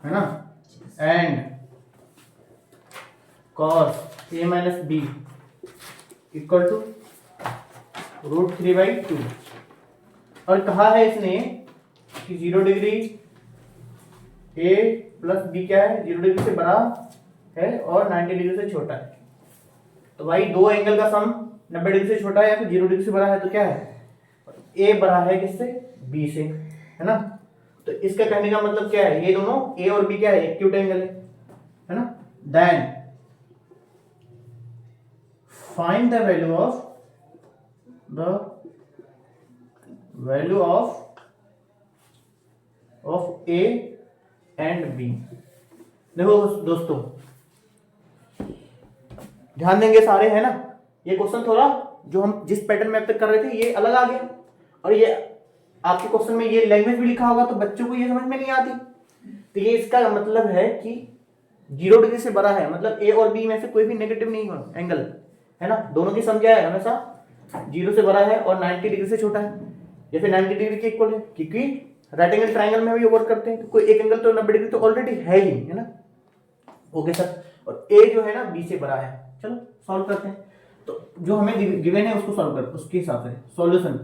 है ना, and cos a minus B equal to √3/2, और कहा है इसने कि 0 डिग्री a प्लस बी क्या है, 0 डिग्री से बड़ा है और 90 डिग्री से छोटा है। तो भाई दो एंगल का सम 90 डिग्री से छोटा है या फिर 0 डिग्री से बड़ा है, तो क्या है, a बड़ा है किससे, b से, है ना। तो इसका कहने का मतलब क्या है, ये दोनों a और b क्या है, एक्यूट एंगल है ना। Then find the value of of A and B. देखो दोस्तों ध्यान देंगे सारे, है ना। ये क्वेश्चन थोड़ा जो हम जिस पैटर्न में अब तक कर रहे थे ये अलग आ गया, और ये आपके क्वेश्चन में ये लैंग्वेज भी लिखा होगा तो बच्चों को ये समझ में नहीं आती। तो ये इसका मतलब है कि 0 डिग्री से बड़ा है, मतलब ए और बी में से कोई भी नेगेटिव नहीं हो एंगल, है ना। दोनों की सम क्या है, हमेशा 0 से बड़ा है और 90 डिग्री से छोटा है, या फिर 90 डिग्री के इक्वल है, क्योंकि राइट एंगल ट्राइंगल में भी वर्क करते हैं। तो कोई एक एंगल तो 90 डिग्री तो ऑलरेडी है ही, है ना। ओके सर, और ए जो है ना बी से बड़ा है। चलो सॉल्व करते हैं। तो जो हमें गिवन है उसको सॉल्व कर, उसके हिसाब से सॉल्यूशन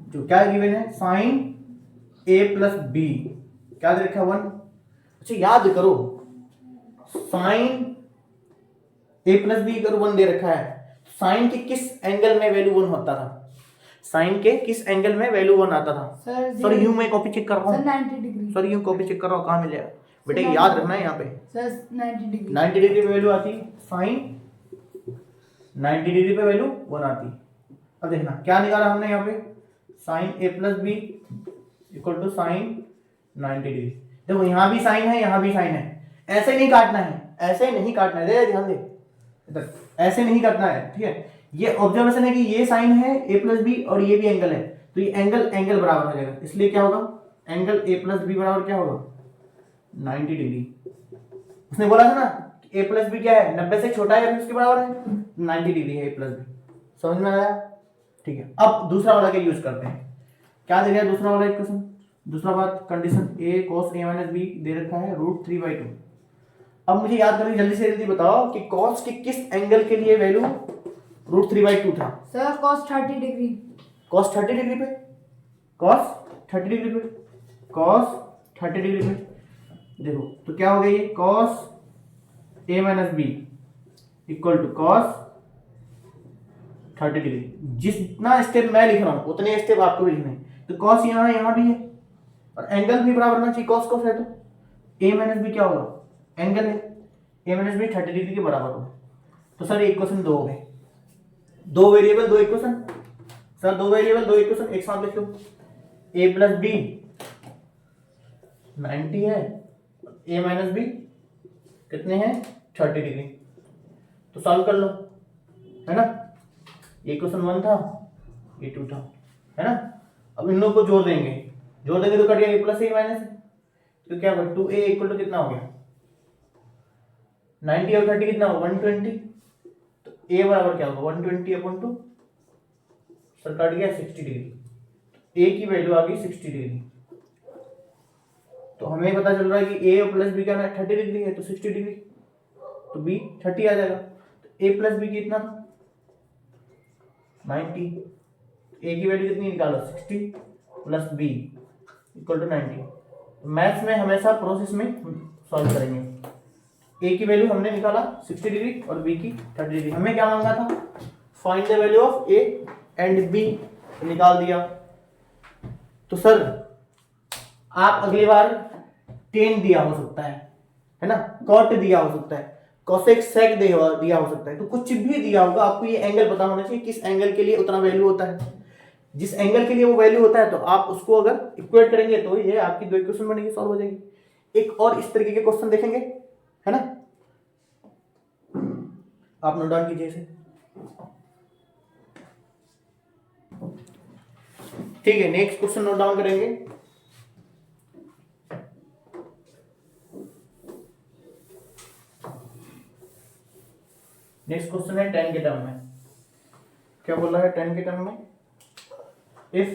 जो क्या गिवन है, साइन ए प्लस बी क्या दे रखा है 1। अच्छा याद करो, साइन ए प्लस बी अगर 1 दे रखा है, साइन के किस एंगल में वैल्यू 1 होता था, साइन के किस एंगल में वैल्यू 1 आता था। सर यूं मैं कॉपी चेक कर रहा हूँ, 90 डिग्री। सर यूं कॉपी चेक कर रहा हूँ, कहाँ मिलेगा बेटा, याद रखना है यहाँ पे। Sir 90 degree. 90 डिग्री पे वैल्यू आती, साइन 90 डिग्री पे वैल्यू 1 आती। अब देखना क्या निकाला हमने यहाँ पे, sine A plus B equal to sine 90 degree. देखो यहाँ भी साइन है, यहाँ भी साइन है, ऐसे नहीं काटना है, ऐसे नहीं काटना है, दे ध्यान दे इधर, ऐसे नहीं करना है, ठीक है। ये ऑब्जर्वेशन है कि ये साइन है ए प्लस बी और ये भी एंगल है, तो ये एंगल बराबर हो जाएगा, इसलिए क्या होगा, एंगल ए प्लस बी बराबर क्या होगा 90 डिग्री। उसने बोला था ना ए प्लस बी क्या है, 90 से छोटा है या फिर उसके बराबर है, 90 डिग्री है ए प्लस बी। समझ में आया, ठीक है। अब दूसरा वाला क्या यूज करते हैं, क्या दे रहा है दूसरा वाला इक्वेशन, दूसरा बात condition A cos a minus B दे रखा है √3/2। अब मुझे याद करनी, जल्दी से जल्दी बताओ कि cos के किस एंगल के लिए वैल्यू √3/2 था। Sir cos 30 degree. cos 30 degree पे, cos 30 डिग्री पे, cos 30 डिग्री पे देखो तो क्या हो गया, ये cos a minus B equal to cos 30 degree. जितना स्टेप मैं लिख रहा हूं उतने स्टेप आपको भी लिखने हैं। तो cos यहाँ भी है और एंगल भी बराबर होना चाहिए, cos cos है तो a माइनस बी क्या होगा, एंगल है, a माइनस बी 30 डिग्री के बराबर होगा। तो सर इक्वेशन 2 हो गए, 2 variable 2 equation, sir 2 variable 2 equation एक साथ लिख लो, a प्लस बी 90 है, a माइनस बी कितने हैं 30 डिग्री। तो सॉल्व कर लो, है ना। ये क्वेश्चन 1 था, ये 2 था, है ना। अब इन लोगों को जोड़ देंगे तो कट गया a प्लस ए माइनस, तो क्या होगा 2a इक्वल टू कितना हो गया 90 और 30 कितना होगा 120। तो a बराबर क्या होगा 120/2, सर कट गया 60 डिग्री, a की वैल्यू आ गई 60 डिग्री। तो हमें पता चल रहा है कि a प्लस बी का 30 डिग्री है, तो 60 डिग्री, तो b 30 आ जाएगा। तो a प्लस बी कितना 90, a की वैल्यू कितनी निकालो 60 plus b equal to 90। Maths में हमेशा प्रोसेस में सॉल्व करेंगे। a की वैल्यू हमने निकाला 60 डिग्री और b की 30 डिग्री। हमें क्या मांगा था, find the value of a and b, निकाल दिया। तो सर आप अगली बार tan दिया हो सकता है ना, cot दिया हो सकता है, cosec sec दिया हो सकता है, तो कुछ भी दिया होगा, आपको ये एंगल पता होना चाहिए किस एंगल के लिए उतना वैल्यू होता है। जिस एंगल के लिए वो वैल्यू होता है तो आप उसको अगर इक्वेट करेंगे तो ये आपकी 2 इक्वेशन बनेगी, सॉल्व हो जाएगी। एक और इस तरीके के क्वेश्चन देखेंगे, है ना, आप नोट डाउन कीजिए इसे, ठीक है। नेक्स्ट क्वेश्चन नोट डाउन करेंगे, नेक्स्ट क्वेश्चन है 10 के टर्म में। क्या बोला है 10 के टर्म में, if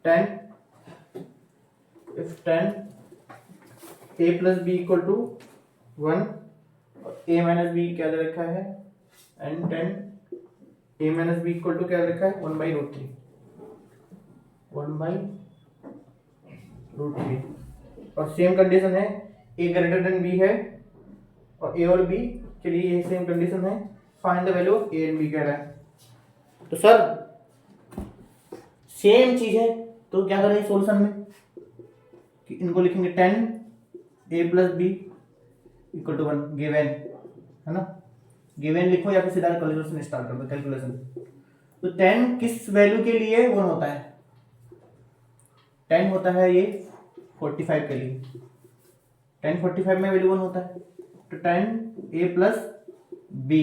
10 a plus B equal to 1 और a माइनस बी क्या दे रखा है, and 10 a minus B equal to क्या दे रखा है 1/√3, 1/√3। और सेम कंडीशन है a ग्रेटर देन b है और a और b के लिए ये सेम कंडीशन है, find the value of a and b कह रहा है। तो सर सेम चीज है, तो क्या करेंगे सॉल्यूशन में कि इनको लिखेंगे 10 a plus B equal to 1 given, है ना, गिवन लिखो या फिर सीधा कैलकुलेशन स्टार्ट कर दो, कैलकुलेशन। तो 10 किस वैल्यू के लिए 1 होता है, 10 होता है ये 45 के लिए। tan 45 में वैल्यू 1 होता है, तो tan a plus B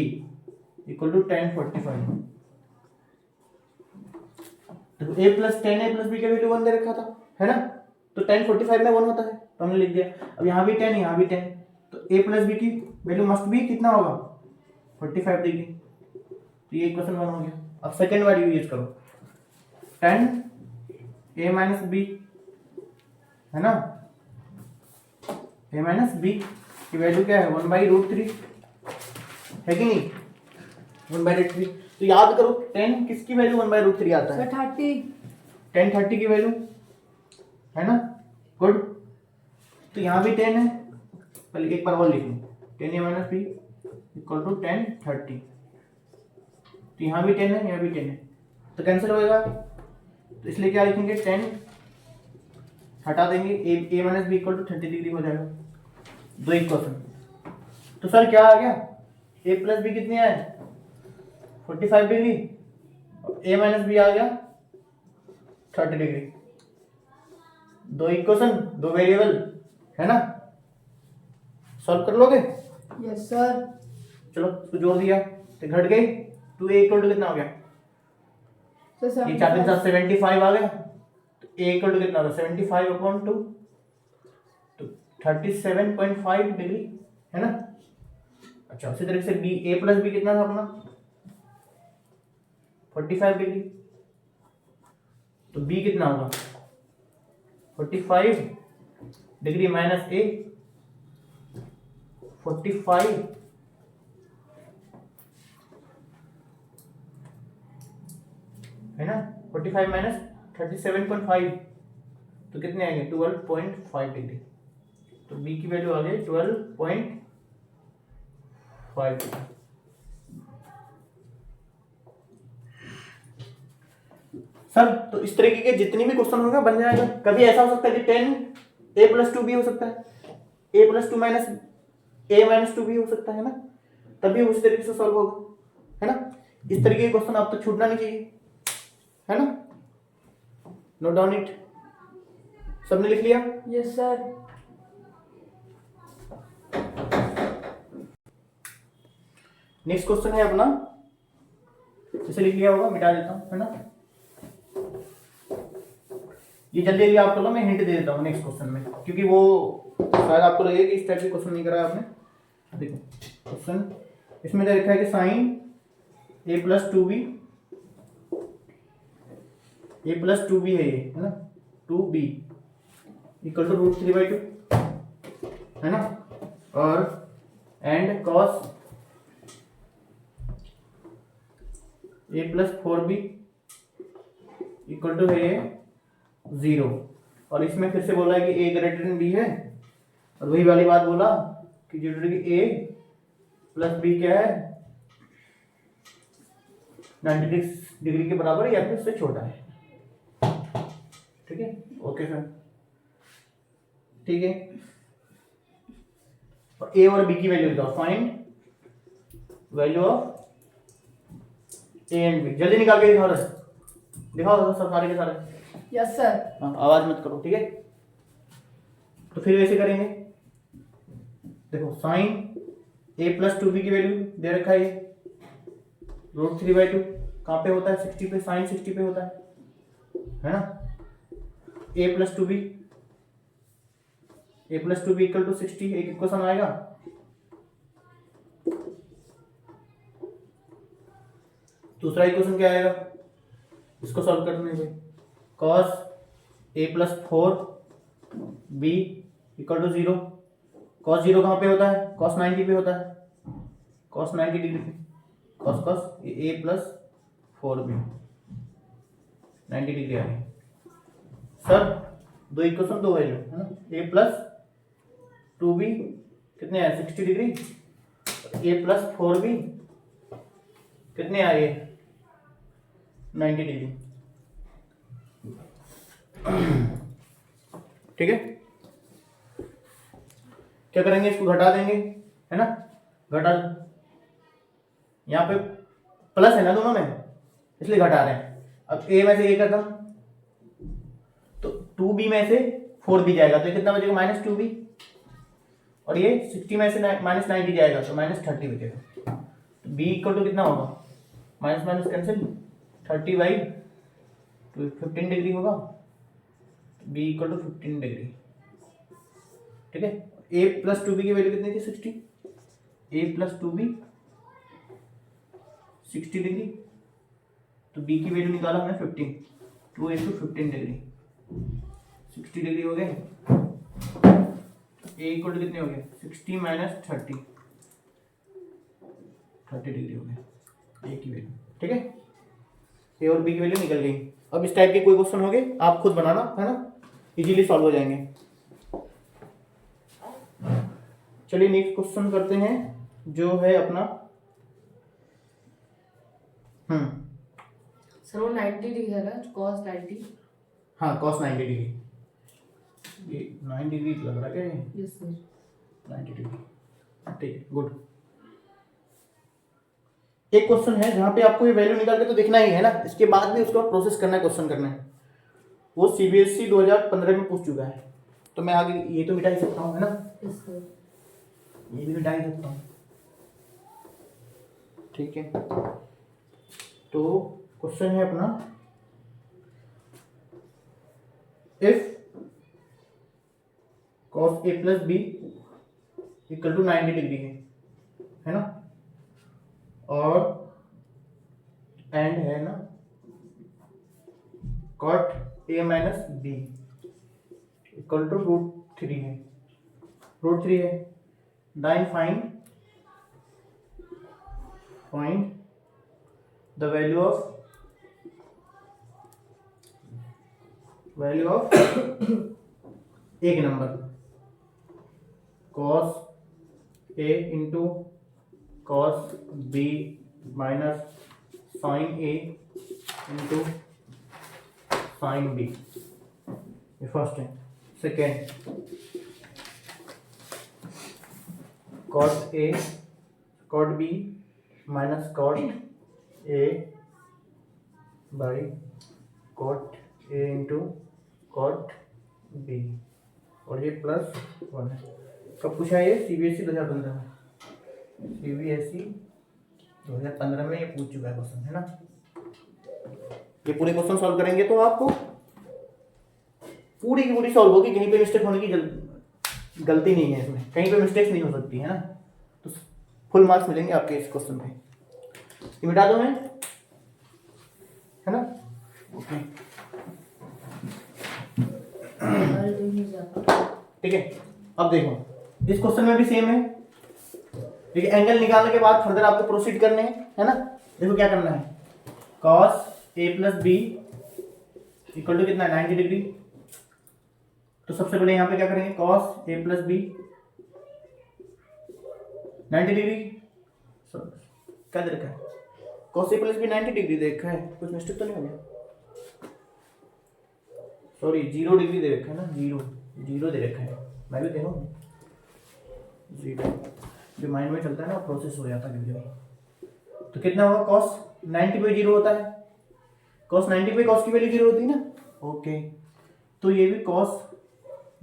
equal to tan 45। तो a plus tan a plus B का वैल्यू 1 दे रखा था, है ना, तो tan 45 में 1 होता है, तो हमने लिख दिया। अब यहाँ भी 10, यहाँ भी 10, तो a प्लस बी की वैल्यू मस्ट भी कितना होगा 45 देगी, तो ये इक्वेशन 1 हो गया। अब सेकंड वाली यूज करो, tan a माइनस बी, है ना, a माइनस बी की वैल्यू क्या है 1/√3, है कि नहीं, 1/√3। तो याद करो tan किसकी वैल्यू 1/√3 आता है, सर 30। tan 30 की वैल्यू, है ना, गुड। तो यहाँ भी 10 है, पहले एक बार और लिख लो, tan a minus B equal to tan 30। तो यहाँ भी 10 है, यहाँ भी 10 है, तो कैंसिल होएगा, तो इसलिए क्या लिखेंगे 10 हटा देंगे, a minus B equal to 30 degree हो जाएगा। दो इक्वेशन, तो सर क्या आ गया, a प्लस बी कितनी आए 45 डिग्री, और a माइनस बी आ गया 30 डिग्री। दो इक्वेशन, दो वेरिएबल, है ना, सॉल्व कर लोगे। Yes sir. चलो इसको जोड़ दिया तो घट गई, 2a इक्वल टू कितना हो गया, सर ये 4 3 75 आ गया, तो a इक्वल टू कितना होगा 75/2, तो 37.5 डिग्री, है ना। अच्छा उसी तरीके से b a प्लस बी कितना था अपना 45 डिग्री, तो b कितना होगा 45 डिग्री माइनस a 45 है ना, 45 माइनस 37.5, तो कितने आएंगे 12.5 डिग्री, तो b की वैल्यू आ गई 12.5 डिग्री। सर तो इस तरीके के जितनी भी क्वेश्चन होगा बन जाएगा। कभी ऐसा हो सकता है कि 10 a प्लस 2 भी हो सकता है, a plus 2 minus a minus 2 भी हो सकता है ना, तभी उस तरीके से सॉल्व होगा, है ना। इस तरीके के क्वेश्चन आप तो छूटना नहीं चाहिए, है ना। नोट डाउन इट, सबने लिख लिया। Yes sir. नेक्स्ट क्वेश्चन है अपना, जैसे लिख लिया होगा मिटा देता हूं, है ना, ये जल्दी जल्दी आप कर लो, मैं हिंट दे देता हूँ नेक्स्ट क्वेश्चन में, क्योंकि वो शायद आपको लगेगा कि इस टाइप के क्वेश्चन नहीं करा आपने। देखो क्वेश्चन इसमें क्या लिखा है कि sine a plus 2b, a plus 2b है ये, है ना, 2b इक्वल टू √3/2, है ना, और and cos a plus 4b equal to है ये 0, और इसमें फिर से बोला है कि a ग्रेटर देन b है, और वही वाली बात बोला कि जरूरी कि a प्लस b क्या है 90 डिग्री के बराबर है या फिर उससे छोटा है, ठीक है। ओके सर, ठीक है, और a और b की वैल्यू बताओ, find value of a and b, जल्दी निकाल के दिखाओ, दिखाओ सब सारे के सारे। Yes sir. हाँ आवाज मत करो, ठीक है। तो फिर वैसे करेंगे, देखो साइन a प्लस 2b की वैल्यू दे रखा है, √3/2 कहाँ पे होता है 60 पे, साइन 60 पे होता है ना। a plus 2b equal to 60, एक इक्वेशन आएगा। दूसरा इक्वेशन क्या आएगा, इसको सॉल्व करने पे cos a plus 4b equal to 0, cos 0 कहाँ पे होता है, cos 90 पे होता है, cos 90 डिग्री पे, cos a plus 4b 90 degree आ गई। सर दो इक्वेशन दो वैल्यू, है ना, a प्लस 2b कितने आए 60 डिग्री, a प्लस 4b कितने आए 90 डिग्री, ठीक है। क्या करेंगे, इसको घटा देंगे, है ना, घटा, यहाँ पे प्लस है ना दोनों में, इसलिए घटा रहे हैं। अब a में से a खत्म, तो 2b में से 4 भी जाएगा तो ये कितना बचेगा -2b, और ये 60 में से -90 जाएगा तो -30 बचेगा। तो b इक्वल टू कितना होगा, माइनस माइनस कैंसिल, 30/2 15 डिग्री होगा, b इक्वल टू 15 डिग्री। ठीक है, a प्लस 2b की वैल्यू कितनी थी 60, a प्लस 2b 60 डिग्री, तो b की वैल्यू निकाला हमने 15, 2 × 15 डिग्री 60 डिग्री हो गए। a इक्वल टू कितने हो गए 60 - 30 डिग्री हो गए a की वैल्यू। ठीक है, a और b की वैल्यू निकल गई। अब इस टाइप के कोई क्वेश्चन हो गए आप खुद बनाना, है ना, इजीली सॉल्व हो जाएंगे। चलिए नेक्स्ट क्वेश्चन करते हैं जो है अपना सर वो 90 डिग्री है ना, cos 90। हाँ cos 90 डिग्री, ये 9 डिग्री लग रहा है क्या ये? Yes sir. 90 डिग्री, ठीक है, गुड। एक क्वेश्चन है जहाँ पे आपको ये वैल्यू निकाल के तो देखना ही है ना, इसके बाद भी उसको प्रोसेस करना है, क्वेश्चन करना है। वो CBSE 2015 में पूछ चुका है, तो मैं आगे ये तो मिटा ही सकता हूँ, है ना, यस सर। ये भी मिटा ही सकता हूँ। ठीक है, तो क्वेश्चन है अपना, if cos a plus b equal to 90 degree है ना, और एंड है ना cot a minus b equal to √3 है, √3 है, then find the value of एक number cos a into cos b minus sin a into sin b, ये first है। Second cot a cot b minus cot a by cot a into cot b, और ये +1 है। कब पूछा है ये? CBSE 2015 में, CBSE 2015 में ये पूछ चुका है क्वेश्चन, है ना। ये पूरे क्वेश्चन सॉल्व करेंगे तो आपको पूरी की पूरी सॉल्व होगी, कहीं पे मिस्टेक होने की गलती नहीं है इसमें, कहीं पे मिस्टेक्स नहीं हो सकती है ना, तो फुल मार्क्स मिलेंगे आपके इस क्वेश्चन पे। ये मिटा दो मैं, है ना, ओके ठीक है। अब देखो इस क्वेश्चन में भी सेम है, देखिए एंगल निकालने के बाद फर्दर आपको प्रोसीड करने हैं, है ना। देखो क्या करना है, cos a plus b equal to कितना है 90 डिग्री, तो सबसे पहले यहाँ पे क्या करेंगे, cos a plus b 90 degree, क्या दे रखा है, cos a plus b 90 degree दे रखा है, कुछ मिस्टेक तो नहीं हो गया, सॉरी 0 डिग्री दे रखा है ना, 0 दे रखा है, मैं भी देखो 0 जो माइंड में चलता है ना प्रोसेस हो जाता है कभी। तो कितना होगा, cos 90 पे 0 होता है, cos 90 पे cos की वैल्यू 0 होती है ना, ओके, तो ये भी cos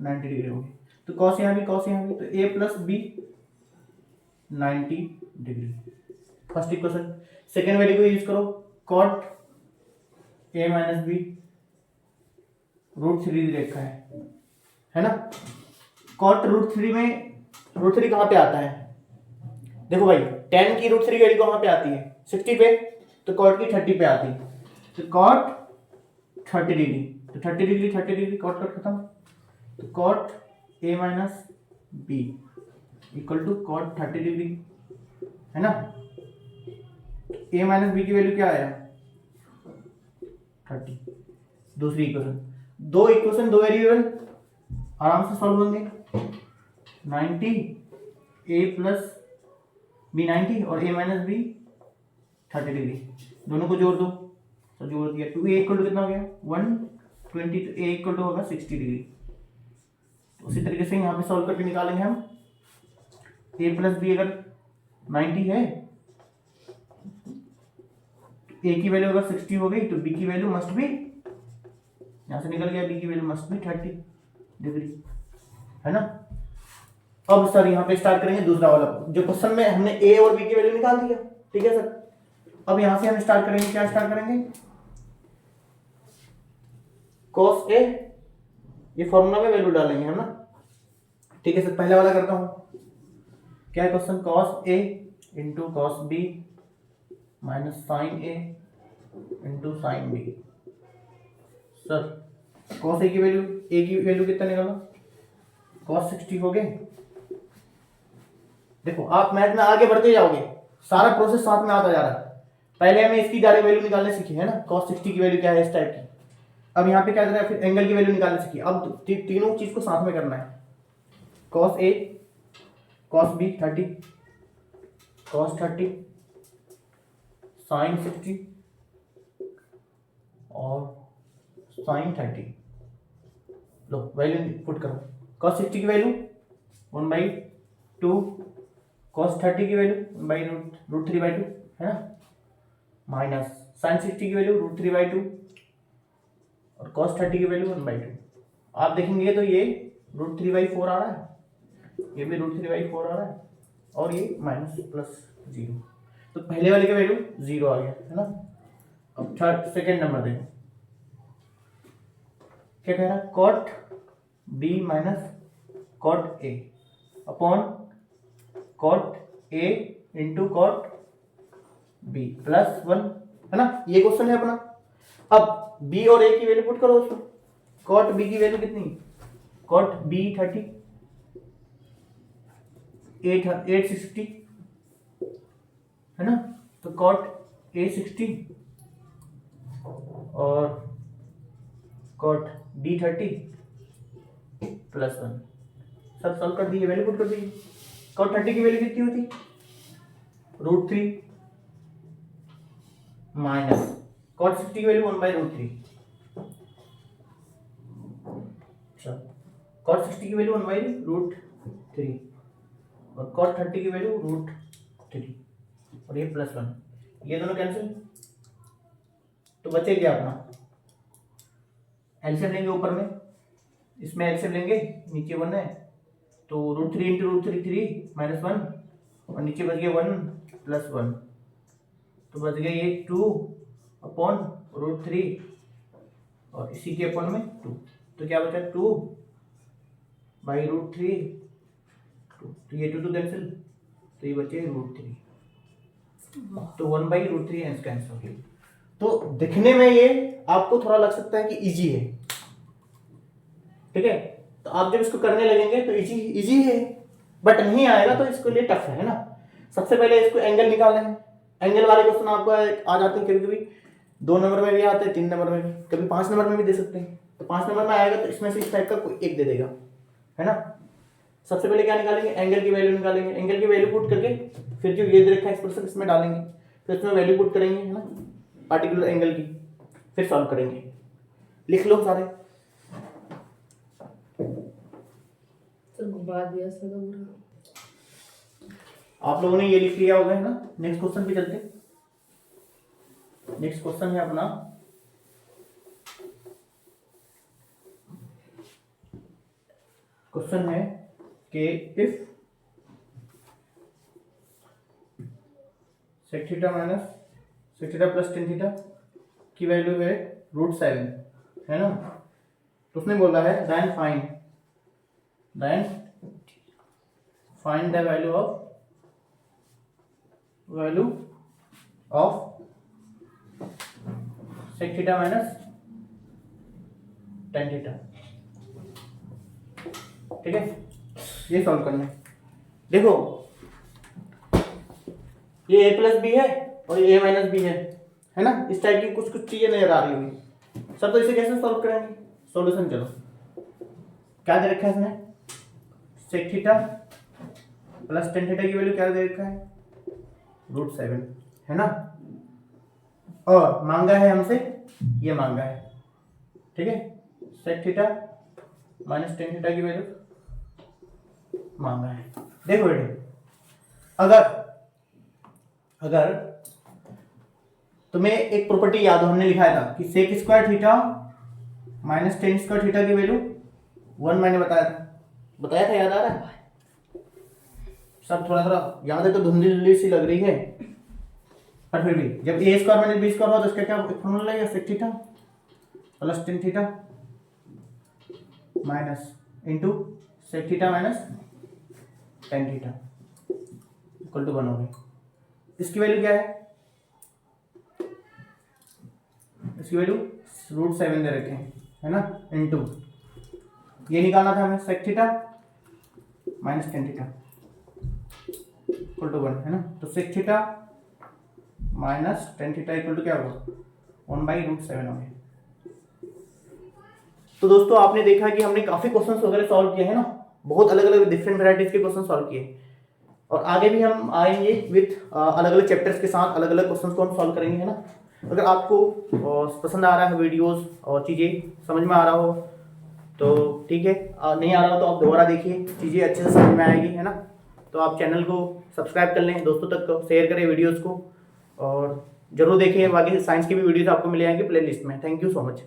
90 डिग्री होगी, तो cos यहाँ भी cos यहाँ भी, तो a plus b 90 degree, first equation. Second value को यूज करो, cot a माइनस b √3 देखा है ना। cot √3 में √3 कहाँ पे आता है, देखो भाई tan की √3 वैल्यू कहाँ पे आती है 60 पे, तो cot की 30 पे आती है, तो cot 30 डिग्री, तो 30 डिग्री cot कट खत्म, तो cot a minus b equal to cot 30 degree, है ना। a माइनस b की वैल्यू क्या आया 30, दूसरी इक्वेशन, दो इक्वेशन दो वेरिएबल आराम से सॉल्व होंगे, 90 a प्लस b 90 और a माइनस b 30 डिग्री, दोनों को जोड़ दो, तो जोड़ दिया, तो a इक्वल टू कितना हो गया 120, तो a इक्वल टू होगा 60 डिग्री। तो उसी तरीके से यहाँ पे सॉल्व करके निकालेंगे हम, a प्लस b अगर 90 है, a की वैल्यू अगर 60 हो गई, तो b की वैल्यू मस्ट भी, यहाँ से निकल गया b की वैल्यू मस्ट भी 30, डिग्री, है ना। अब सर यहाँ पे स्टार्ट करेंगे दूसरा वाला, जो क्वेश्चन में हमने ए और बी की वैल्यू निकाल दिया, ठीक है सर। अब यहाँ से हम स्टार्ट करेंगे, क्या स्टार्ट करेंगे, cos ए, ये फॉर्मूला में वैल्यू डालेंगे हम ना, ठीक है सर। पहले वाला करता हूँ, क्या है question, cos A into cos B minus sin A into sin B. Sir cos A की वैल्यू कितना निकाला, cos 60 हो गए। देखो आप मैथ में आगे बढ़ते जाओगे, सारा प्रोसेस साथ में आता जा रहा है। पहले हमें इसकी डायरेक्ट वैल्यू निकालने सीखी है ना, cos 60 की वैल्यू क्या है इस टाइप की। अब यहाँ पे क्या कर रहा है, फिर एंगल की वैल्यू निकालने सीखी। अब तीनों चीज को साथ में करना है, cos A, cos B 30, cos 30, sin 60 और sin 30। लो वैल्यू पुट करो, cos 60 की वैल्यू 1/2, cos 30 की वैल्यू 1/√3/2 है ना, माइनस sin 60 की वैल्यू √3/2 और cos 30 की वैल्यू 1/2। आप देखेंगे तो ये √3/4 आ रहा है, ये भी √3/4 आ रहा है, और ये माइनस प्लस 0। तो पहले वाले की वैल्यू 0 आ गया, है ना। अब सेकेंड नंबर देखो, क्या कह रहा है, cot b minus cot a upon cot a into cot b plus 1, है ना। ये क्वेश्चन है अपना। अब b और a की वैल्यू पुट करो उसमें, cot b की वैल्यू कितनी, cot b 30, 860 है ना, तो cot a 60 और cot b 30 प्लस 1। सब सॉल्व कर दिए, वैल्यू पुट कर दी। cot 30 की वैल्यू कितनी होती, √3 माइनस cot 60 की वैल्यू 1/√3। अच्छा, cot 60 की वैल्यू 1/√3 और cot 30 की वैल्यू √3 और ये प्लस 1, ये दोनों कैंसिल, तो बचे क्या अपना, एलसीएम लेंगे ऊपर में, इसमें एलसीएम लेंगे, नीचे 1 है तो √3 इंटू √3 3 माइनस 1 और नीचे बच गया 1 प्लस 1, तो बच गया ये 2 अपॉन √3 और इसी के अपॉन में 2, तो क्या बचा 2/√3, तो ये 2 कैंसिल, तो ये बचे √3, तो 1/√3 कैंसिल हो गया। तो दिखने में ये आपको थोड़ा लग सकता है कि इजी है, ठीक है, तो आप जब इसको करने लगेंगे तो इजी है, बट नहीं आएगा तो इसके लिए टफ है ना। सबसे पहले इसको एंगल निकालना है। एंगल वाले क्वेश्चन आपको आ जाते हैं, कभी कभी 2 नंबर में भी आते हैं, 3 नंबर में भी, कभी 5 नंबर में भी दे सकते हैं। तो 5 नंबर में आएगा तो इसमें से इस टाइप का कोई एक दे देगा, है ना। सबसे पहले क्या निकालेंगे, एंगल की वैल्यू निकालेंगे। एंगल की वैल्यू पुट करके फिर जो ये दे रखा है एक्सप्रेशन इसमें डालेंगे, फिर इसमें वैल्यू पुट करेंगे, है ना, पार्टिकुलर एंगल की, फिर सॉल्व करेंगे। लिख लो सारे। घुमा दिया सर पूरा। आप लोगों ने ये लिख लिया होगा, है ना। नेक्स्ट क्वेश्चन पे चलते। नेक्स्ट क्वेश्चन है अपना क्वेश्चन है कि if sec theta minus sec theta plus tan theta की वैल्यू है √7, है ना। तो उसने बोला है then find the value of sec theta minus tan theta, ठीक है। ये सॉल्व करना है। देखो ये a प्लस बी है और ये a माइनस बी है ना। इस टाइप की कुछ चीजें नजर आ रही होंगी सर, तो इसे कैसे सॉल्व करेंगे। सॉल्यूशन चलो, क्या दे रखा है इसमें, sec theta plus tan theta की वैल्यू क्या दे रखा है, √7, है ना। और मांगा है हमसे, ये मांगा है, ठीक है, sec theta minus tan theta की वैल्यू मांगा है। देखो बेटे, अगर तुम्हें एक प्रॉपर्टी याद हो, हमने लिखा था कि sec square theta minus tan square theta की वैल्यू 1 मैंने बताया था, याद आ रहा है? सब थोड़ा थोड़ा याद है तो धुंधली सी लग रही है, पर फिर भी जब A square minus B square हुआ तो इसका क्या फॉर्मूला लगेगा? Sec theta plus tan theta minus into sec theta minus tan theta equal to 1 हो गई। इसकी वैल्यू क्या है? इसकी वैल्यू √7 दे रखे हैं, है ना, इंटू ये निकालना था हमें sec theta minus tan theta equal to 1, है ना। तो sec theta minus tan theta equal to क्या होगा? 1/√7 हो गया। तो दोस्तों आपने देखा कि हमने काफी क्वेश्चंस वगैरह सॉल्व किए हैं ना, बहुत अलग अलग डिफरेंट वैरायटीज के क्वेश्चन सॉल्व किए, और आगे भी हम आएंगे विथ अलग अलग चैप्टर्स के साथ अलग अलग क्वेश्चंस को हम सॉल्व करेंगे, है ना। अगर आपको पसंद आ रहा है वीडियोस और चीज़ें समझ में आ रहा हो तो ठीक है, नहीं आ रहा हो तो आप दोबारा देखिए, चीज़ें अच्छे से समझ में आएगी, है ना। तो आप चैनल को सब्सक्राइब कर लें, दोस्तों तक शेयर करें वीडियोज़ को, और जरूर देखें, बाकी साइंस की भी वीडियोज़ आपको मिल जाएंगे प्ले लिस्ट में। Thank you so much.